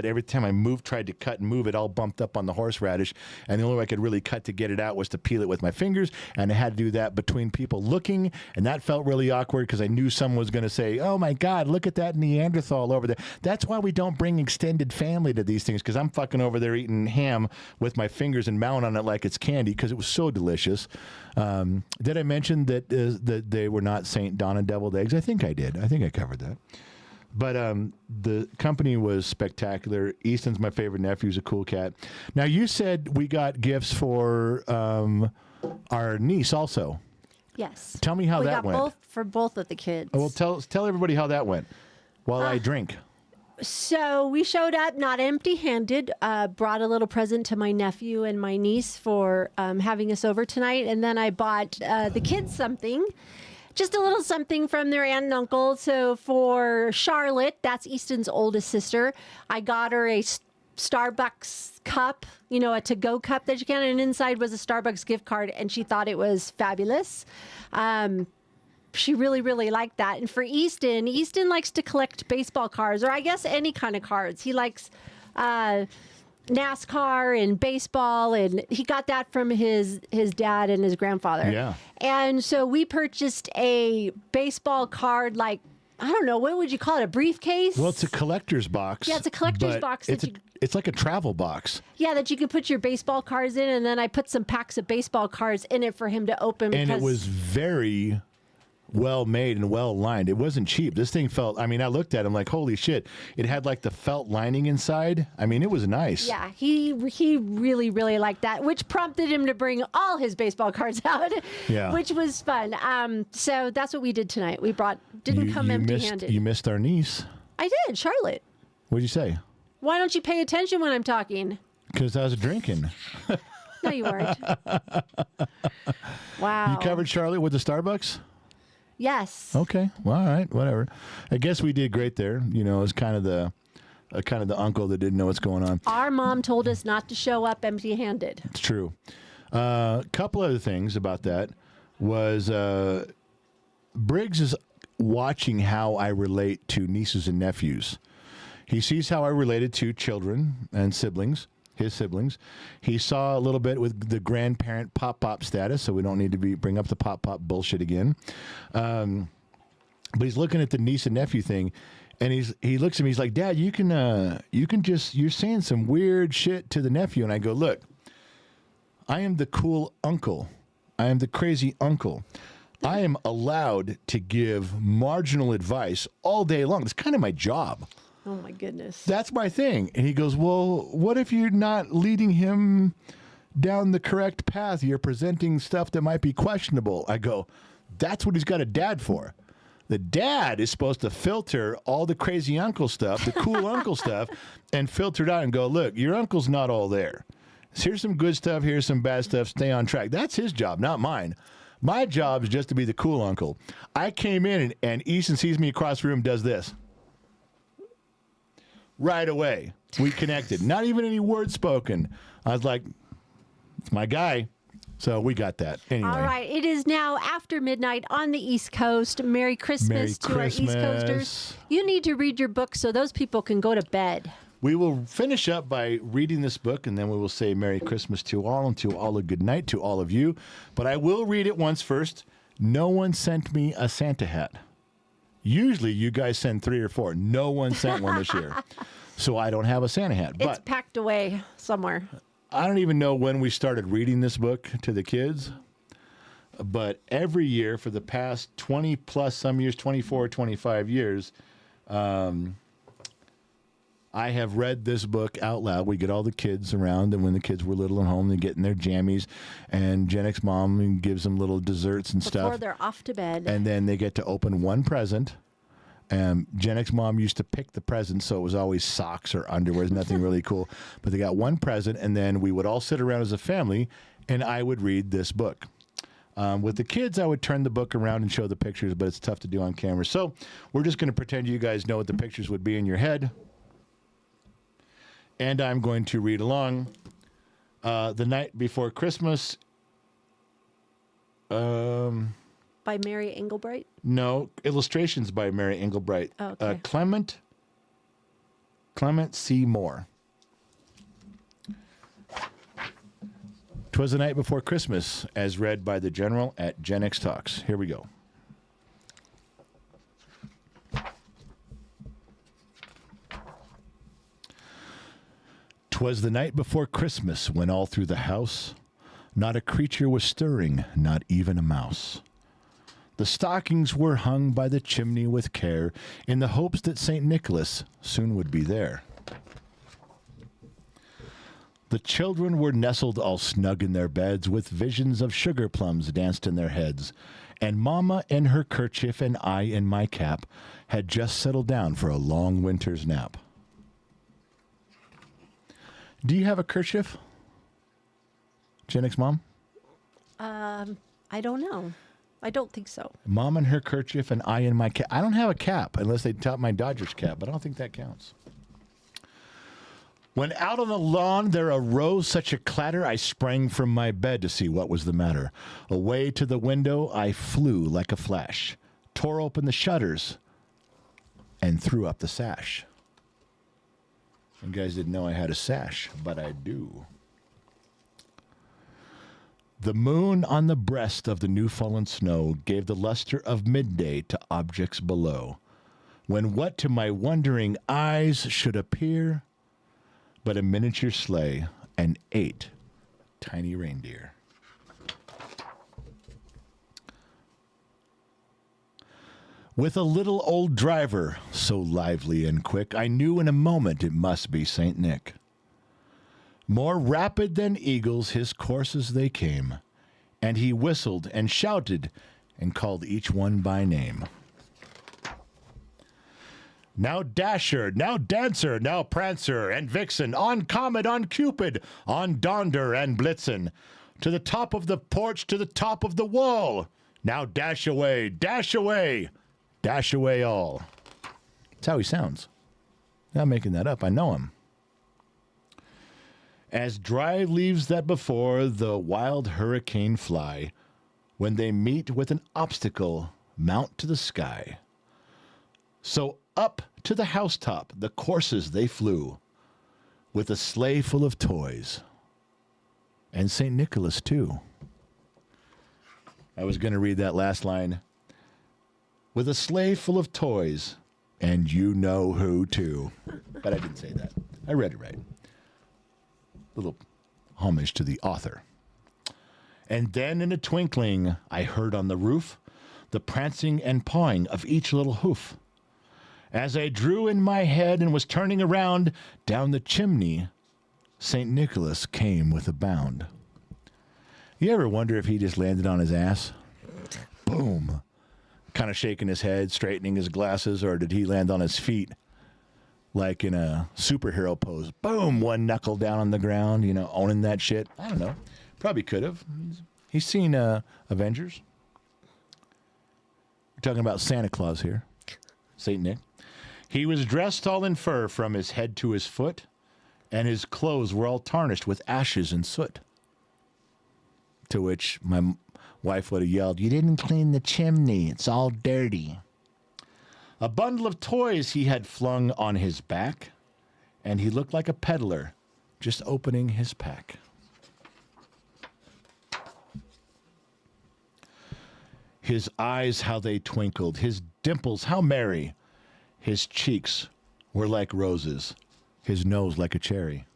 every time I tried to cut and move, it all bumped up on the horseradish. And the only way I could really cut to get it out was to peel it with my fingers. And I had to do that between people looking. And that felt really awkward because I knew someone was going to say, oh my God, look at that Neanderthal over there. That's why we don't bring extended family to these things, because I'm fucking over there eating ham with my fingers and mount on it like it's candy because it was so delicious. Did I mention that they were not St. Donna deviled eggs? I think I did. I think I covered that. But the company was spectacular. Easton's my favorite nephew. He's a cool cat. Now, you said we got gifts for our niece also. Yes. Tell me how we that got went. both for both of the kids. Well, tell everybody how that went while I drink. So we showed up not empty-handed, brought a little present to my nephew and my niece for having us over tonight. And then I bought the kids something. Just a little something from their aunt and uncle. So for Charlotte, that's Easton's oldest sister, I got her a Starbucks cup, a to-go cup that you can, and inside was a Starbucks gift card, and she thought it was fabulous. She really, really liked that. And for Easton likes to collect baseball cards, or I guess any kind of cards. He likes NASCAR and baseball, and he got that from his dad and his grandfather. Yeah. And so we purchased a baseball card, like, I don't know, what would you call it? A briefcase? Well, it's a collector's box. Yeah, it's a collector's but box It's, that it's like a travel box. Yeah, that you could put your baseball cards in, and then I put some packs of baseball cards in it for him to open. And it was very well made and well lined. It wasn't cheap. This thing felt, I mean, I looked at it, I'm like, holy shit. It had like the felt lining inside. I mean, it was nice. Yeah, he really, really liked that, which prompted him to bring all his baseball cards out, Yeah. which was fun. So that's what we did tonight. We didn't come empty-handed. You missed our niece. I did, Charlotte. What'd you say? Why don't you pay attention when I'm talking? Because I was drinking. No, you weren't. Wow. You covered Charlotte with the Starbucks? Yes. Okay. Well, all right. Whatever. I guess we did great there. You know, it's kind of the uncle that didn't know what's going on. Our mom told us not to show up empty-handed. It's true. Couple other things about that was Briggs is watching how I relate to nieces and nephews. He sees how I related to children and siblings, his siblings. He saw a little bit with the grandparent pop-pop status, so we don't need to bring up the pop-pop bullshit again. But he's looking at the niece and nephew thing, and he looks at me. He's like, "Dad, you're saying some weird shit to the nephew." And I go, "Look, I am the cool uncle. I am the crazy uncle. I am allowed to give marginal advice all day long. It's kind of my job." Oh, my goodness. That's my thing. And he goes, "Well, what if you're not leading him down the correct path? You're presenting stuff that might be questionable." I go, "That's what he's got a dad for. The dad is supposed to filter all the crazy uncle stuff, the cool uncle stuff, and filter it out and go, look, your uncle's not all there. Here's some good stuff, here's some bad stuff, stay on track." That's his job, not mine. My job is just to be the cool uncle. I came in and Easton sees me across the room, does this. Right away, we connected. Not even any words spoken. I was like, it's my guy. So we got that. Anyway. All right. It is now after midnight on the East Coast. Merry Christmas to our East Coasters. You need to read your book so those people can go to bed. We will finish up by reading this book, and then we will say Merry Christmas to all, and to all a good night to all of you. But I will read it once first. No one sent me a Santa hat. Usually you guys send 3 or 4. No one sent one this year. So I don't have a Santa hat. It's packed away somewhere. I don't even know when we started reading this book to the kids. But every year for the past 20 plus some years, 24, 25 years, I have read this book out loud. We get all the kids around, and when the kids were little at home, they get in their jammies, and Gen X mom gives them little desserts and stuff. Before they're off to bed. And then they get to open one present. Gen X mom used to pick the presents, so it was always socks or underwear, nothing really cool. But they got one present, and then we would all sit around as a family, and I would read this book. With the kids, I would turn the book around and show the pictures, but it's tough to do on camera. So we're just going to pretend you guys know what the pictures would be in your head. And I'm going to read along. The Night Before Christmas. By Mary Engelbright? No, illustrations by Mary Engelbright. Oh, okay. Clement C. Moore. 'Twas the Night Before Christmas, as read by the General at Gen X Talks. Here we go. "'Twas the night before Christmas, when all through the house not a creature was stirring, not even a mouse. The stockings were hung by the chimney with care, in the hopes that St. Nicholas soon would be there. The children were nestled all snug in their beds, with visions of sugar plums danced in their heads, and Mama in her kerchief and I in my cap had just settled down for a long winter's nap." Do you have a kerchief, Gen X mom? I don't know. I don't think so. Mom in her kerchief and I in my cap. I don't have a cap unless they top my Dodgers cap, but I don't think that counts. "When out on the lawn there arose such a clatter, I sprang from my bed to see what was the matter. Away to the window I flew like a flash, tore open the shutters, and threw up the sash." You guys didn't know I had a sash, but I do. The moon on the breast of the new fallen snow gave the luster of midday to objects below, when what to my wondering eyes should appear but a miniature sleigh and 8 tiny reindeer. With a little old driver, so lively and quick, I knew in a moment it must be Saint Nick. More rapid than eagles his courses they came, and he whistled and shouted and called each one by name. Now Dasher, now Dancer, now Prancer and Vixen, on Comet, on Cupid, on Donder and Blitzen, to the top of the porch, to the top of the wall. Now dash away, dash away, dash away all. That's how he sounds. I'm not making that up. I know him. As dry leaves that before the wild hurricane fly, when they meet with an obstacle, mount to the sky. So up to the housetop the coursers they flew, with a sleigh full of toys, and St. Nicholas too. I was going to read that last line. With a sleigh full of toys, and you know who too. But I didn't say that. I read it right. Little homage to the author. And then in a twinkling, I heard on the roof the prancing and pawing of each little hoof. As I drew in my head and was turning around, down the chimney, St. Nicholas came with a bound. You ever wonder if he just landed on his ass? Boom. Kind of shaking his head, straightening his glasses, or did he land on his feet? Like in a superhero pose. Boom, one knuckle down on the ground, owning that shit. I don't know. Probably could have. He's seen Avengers. We're talking about Santa Claus here. St. Nick. He was dressed all in fur from his head to his foot, and his clothes were all tarnished with ashes and soot. To which my wife would have yelled, "You didn't clean the chimney. It's all dirty." A bundle of toys he had flung on his back, and he looked like a peddler just opening his pack. His eyes, how they twinkled, his dimples, how merry. His cheeks were like roses, his nose like a cherry.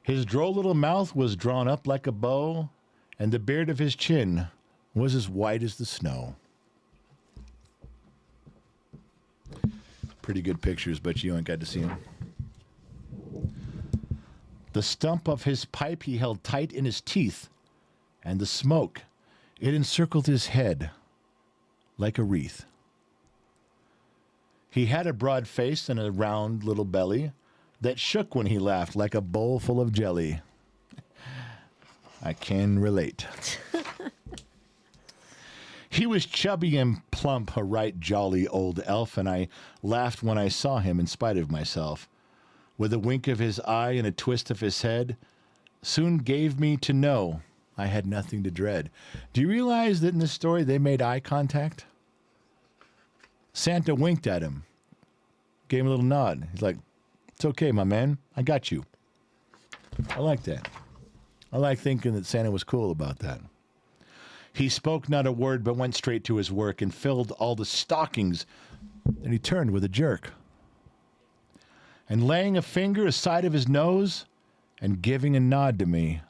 His droll little mouth was drawn up like a bow, and the beard of his chin was as white as the snow. Pretty good pictures, but you ain't got to see them. The stump of his pipe he held tight in his teeth, and the smoke, it encircled his head like a wreath. He had a broad face and a round little belly that shook when he laughed like a bowl full of jelly. I can relate. He was chubby and plump, a right jolly old elf, and I laughed when I saw him in spite of myself. With a wink of his eye and a twist of his head, soon gave me to know I had nothing to dread. Do you realize that in this story they made eye contact? Santa winked at him, gave him a little nod. He's like, "It's okay, my man. I got you." I like that. I like thinking that Santa was cool about that. He spoke not a word, but went straight to his work and filled all the stockings. Then he turned with a jerk. And laying a finger aside of his nose and giving a nod to me,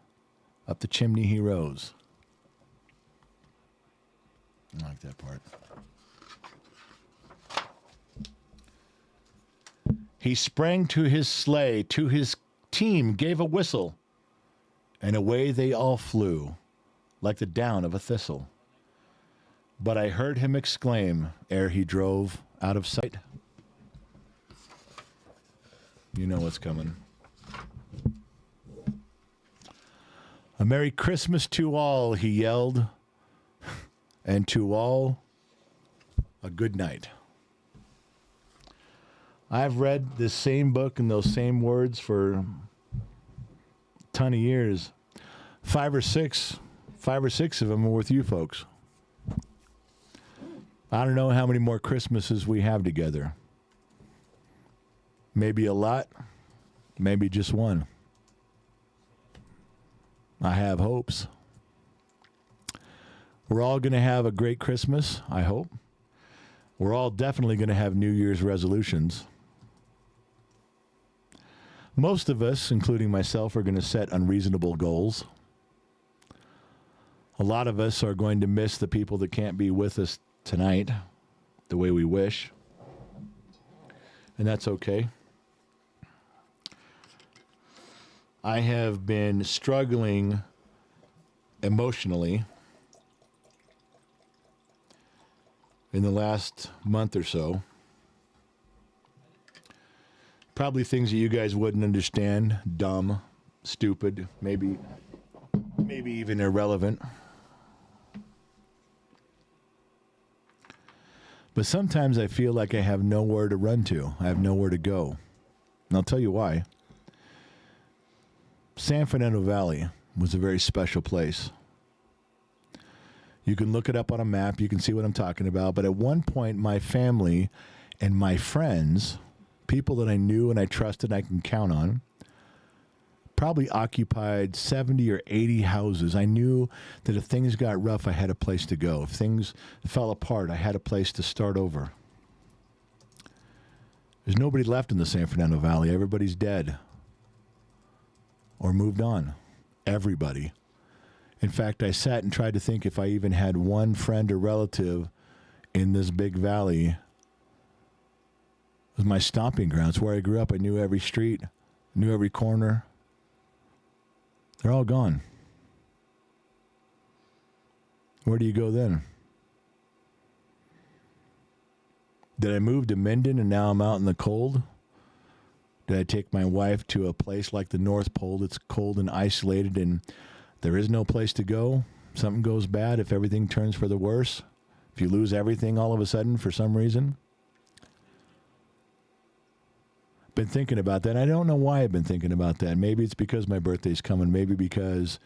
up the chimney he rose. I like that part. He sprang to his sleigh, to his team gave a whistle, and away they all flew, like the down of a thistle. But I heard him exclaim, ere he drove out of sight, "You know what's coming. A Merry Christmas to all," he yelled, "and to all a good night." I've read this same book and those same words for a ton of years. Five or six of them are with you folks. I don't know how many more Christmases we have together. Maybe a lot, Maybe just one. I have hopes. We're all going to have a great Christmas, I hope. We're all definitely going to have New Year's resolutions. Most of us, including myself, are going to set unreasonable goals. A lot of us are going to miss the people that can't be with us tonight the way we wish. And that's okay. I have been struggling emotionally in the last month or so. Probably things that you guys wouldn't understand. Dumb, stupid, maybe even irrelevant. But sometimes I feel like I have nowhere to run to. I have nowhere to go. And I'll tell you why. San Fernando Valley was a very special place. You can look it up on a map. You can see what I'm talking about. But at one point, my family and my friends, people that I knew and I trusted I can count on, probably occupied 70 or 80 houses. I knew that if things got rough, I had a place to go. If things fell apart, I had a place to start over. There's nobody left in the San Fernando Valley. Everybody's dead or moved on. Everybody. In fact, I sat and tried to think if I even had one friend or relative in this big valley. It was my stomping grounds. Where I grew up, I knew every street, knew every corner. They're all gone. Where do you go then? Did I move to Minden and now I'm out in the cold? Did I take my wife to a place like the North Pole that's cold and isolated and there is no place to go? Something goes bad, if everything turns for the worse, if you lose everything all of a sudden for some reason? Been thinking about that. I don't know why I've been thinking about that. Maybe it's because my birthday's coming. Maybe because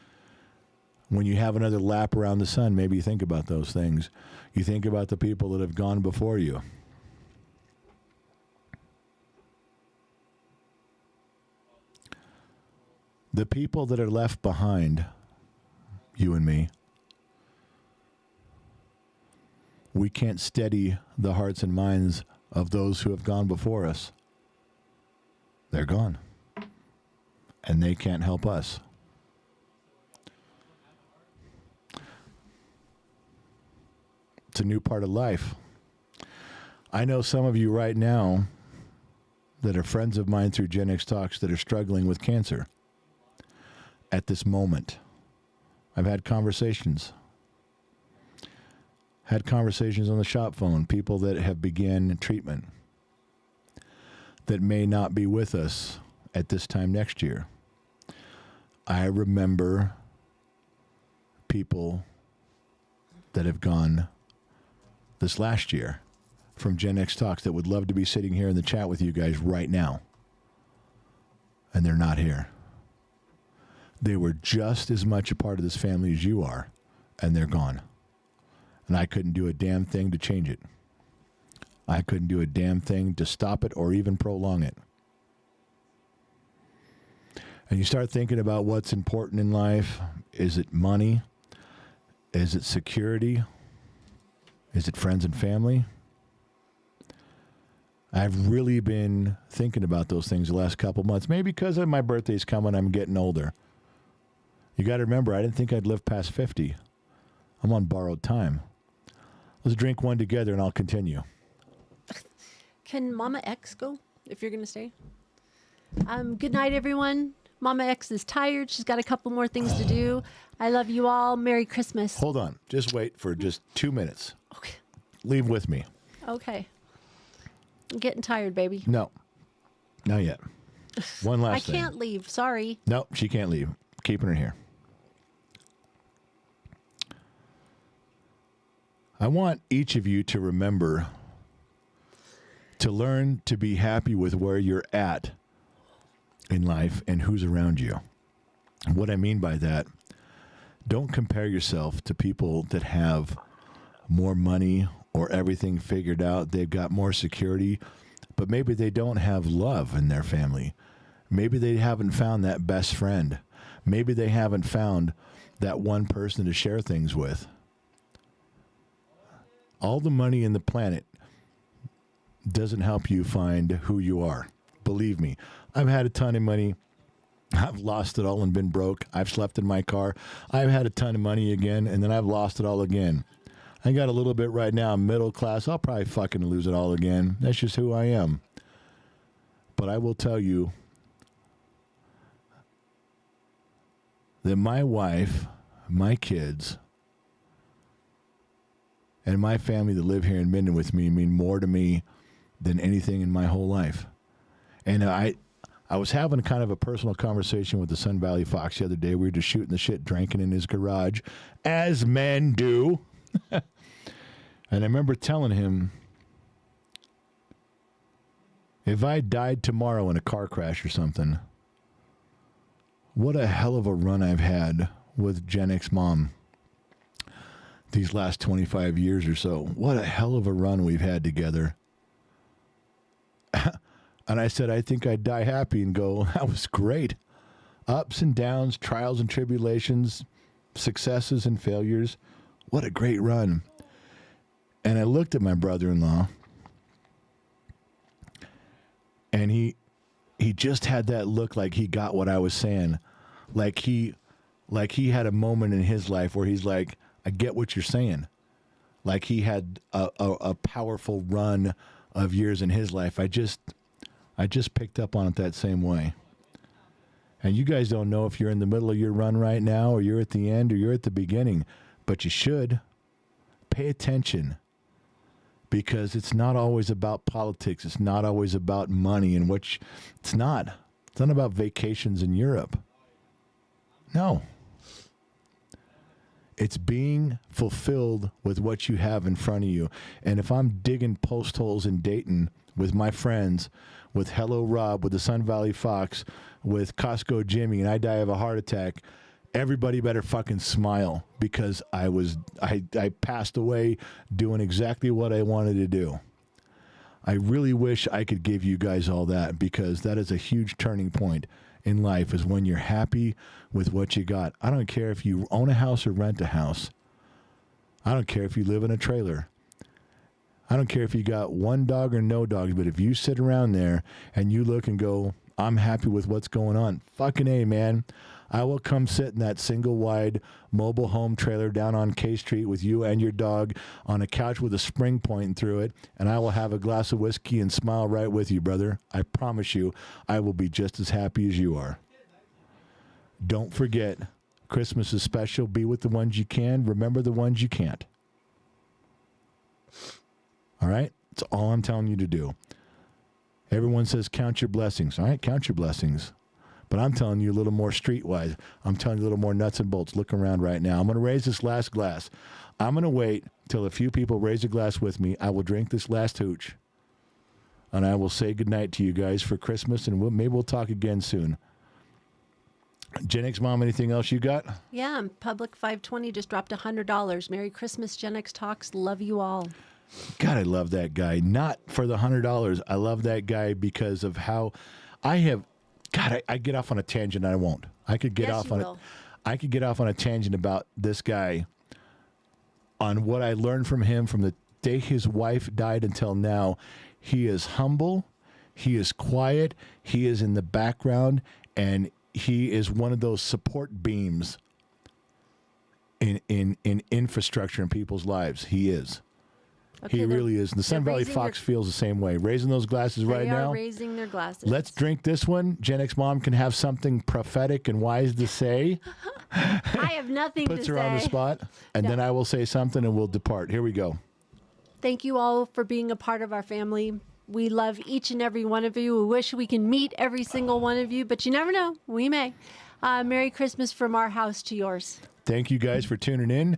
when you have another lap around the sun, maybe you think about those things. You think about the people that have gone before you. The people that are left behind, you and me, we can't steady the hearts and minds of those who have gone before us. They're gone. And they can't help us. It's a new part of life. I know some of you right now that are friends of mine through Gen X Talks that are struggling with cancer at this moment. I've had conversations. Had conversations on the shop phone, people that have began treatment that may not be with us at this time next year. I remember people that have gone this last year from Gen X Talks that would love to be sitting here in the chat with you guys right now. And they're not here. They were just as much a part of this family as you are, and they're gone. And I couldn't do a damn thing to change it. I couldn't do a damn thing to stop it or even prolong it. And you start thinking about what's important in life. Is it money? Is it security? Is it friends and family? I've really been thinking about those things the last couple months. Maybe because of my birthday's coming, I'm getting older. You got to remember, I didn't think I'd live past 50. I'm on borrowed time. Let's drink one together and I'll continue. Can Mama X go if you're going to stay? Good night, everyone. Mama X is tired. She's got a couple more things to do. I love you all. Merry Christmas. Hold on. Just wait for just 2 minutes. Okay. Leave with me. Okay. I'm getting tired, baby. No. Not yet. One I last thing. can't leave. Sorry. No, she can't leave. Keeping her here. I want each of you to remember to learn to be happy with where you're at in life and who's around you. And what I mean by that, don't compare yourself to people that have more money or everything figured out. They've got more security, but maybe they don't have love in their family. Maybe they haven't found that best friend. Maybe they haven't found that one person to share things with. All the money in the planet doesn't help you find who you are. Believe me, I've had a ton of money. I've lost it all and been broke. I've slept in my car. I've had a ton of money again, and then I've lost it all again. I got a little bit right now. I'm middle class. I'll probably fucking lose it all again. That's just who I am. But I will tell you that my wife, my kids, and my family that live here in Minden with me mean more to me than anything in my whole life. And I was having kind of a personal conversation with the Sun Valley Fox the other day. We were just shooting the shit, drinking in his garage, as men do. And I remember telling him, if I died tomorrow in a car crash or something, what a hell of a run I've had with Gen X Mom these last 25 years or so. What a hell of a run we've had together. And I said, I think I'd die happy and go, that was great. Ups and downs, trials and tribulations, successes and failures. What a great run. And I looked at my brother-in-law, and he just had that look like he got what I was saying. Like he had a moment in his life where he's like, I get what you're saying. Like he had a powerful run of years in his life. I just picked up on it that same way. And you guys don't know if you're in the middle of your run right now, or you're at the end, or you're at the beginning, but you should pay attention, because it's not always about politics. It's not always about money, and it's not about vacations in Europe. No. It's being fulfilled with what you have in front of you. And if I'm digging post holes in Dayton with my friends, with Hello Rob, with the Sun Valley Fox, with Costco Jimmy, and I die of a heart attack, everybody better fucking smile, because I passed away doing exactly what I wanted to do. I really wish I could give you guys all that, because that is a huge turning point in life, is when you're happy with what you got. I don't care if you own a house or rent a house. I don't care if you live in a trailer. I don't care if you got one dog or no dogs, but if you sit around there and you look and go, I'm happy with what's going on, fucking A, man. I will come sit in that single wide mobile home trailer down on K Street with you and your dog on a couch with a spring pointing through it, and I will have a glass of whiskey and smile right with you, brother. I promise you, I will be just as happy as you are. Don't forget, Christmas is special. Be with the ones you can. Remember the ones you can't. All right? That's all I'm telling you to do. Everyone says count your blessings. All right, count your blessings. But I'm telling you a little more streetwise. I'm telling you a little more nuts and bolts. Look around right now. I'm going to raise this last glass. I'm going to wait till a few people raise a glass with me. I will drink this last hooch. And I will say goodnight to you guys for Christmas, and maybe we'll talk again soon. Gen X Mom, anything else you got? Yeah, Public 520 just dropped $100. Merry Christmas, Gen X Talks. Love you all. God, I love that guy. Not for the $100. I love that guy because of how I have. God, I get off on a tangent. I won't. I could get off on it. I could get off on a tangent about this guy, on what I learned from him from the day his wife died until now. He is humble. He is quiet. He is in the background, and he is one of those support beams in infrastructure in people's lives. He is. Okay, he really is. And the Sun Valley Fox feels the same way. Raising those glasses right now. They are raising their glasses. Let's drink this one. Gen X Mom can have something prophetic and wise to say. I have nothing to say. Puts her on the spot. And then I will say something and we'll depart. Here we go. Thank you all for being a part of our family. We love each and every one of you. We wish we can meet every single one of you, but you never know. We may. Merry Christmas from our house to yours. Thank you guys for tuning in.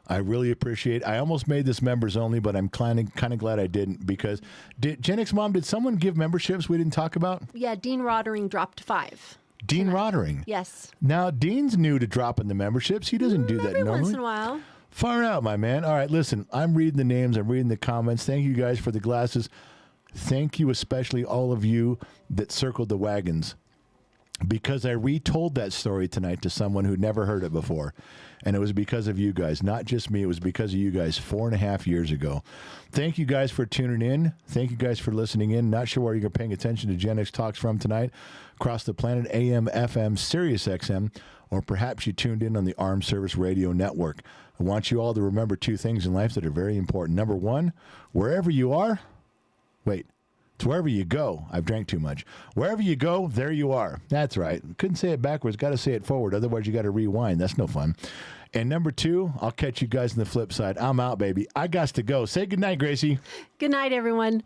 I really appreciate it. I almost made this members only, but I'm kind of glad I didn't, because Gen X Mom, did someone give memberships we didn't talk about? Yeah, Dean Roddering dropped 5. Dean Roddering? Yes. Now, Dean's new to dropping the memberships. He doesn't do that normally. Every once in a while. Far out, my man. All right, listen, I'm reading the names. I'm reading the comments. Thank you guys for the glasses. Thank you especially all of you that circled the wagons. because I retold that story tonight to someone who'd never heard it before. And it was because of you guys, not just me. It was because of you guys 4.5 years ago. Thank you guys for tuning in. Thank you guys for listening in. Not sure where you're paying attention to Gen X Talks from tonight. Across the planet, AM, FM, Sirius XM, or perhaps you tuned in on the Armed Service Radio Network. I want you all to remember 2 things in life that are very important. Number 1, wherever you are, it's wherever you go. I've drank too much. Wherever you go, there you are. That's right. Couldn't say it backwards. Got to say it forward. Otherwise, you got to rewind. That's no fun. And number 2, I'll catch you guys on the flip side. I'm out, baby. I got to go. Say goodnight, Gracie. Good night, everyone.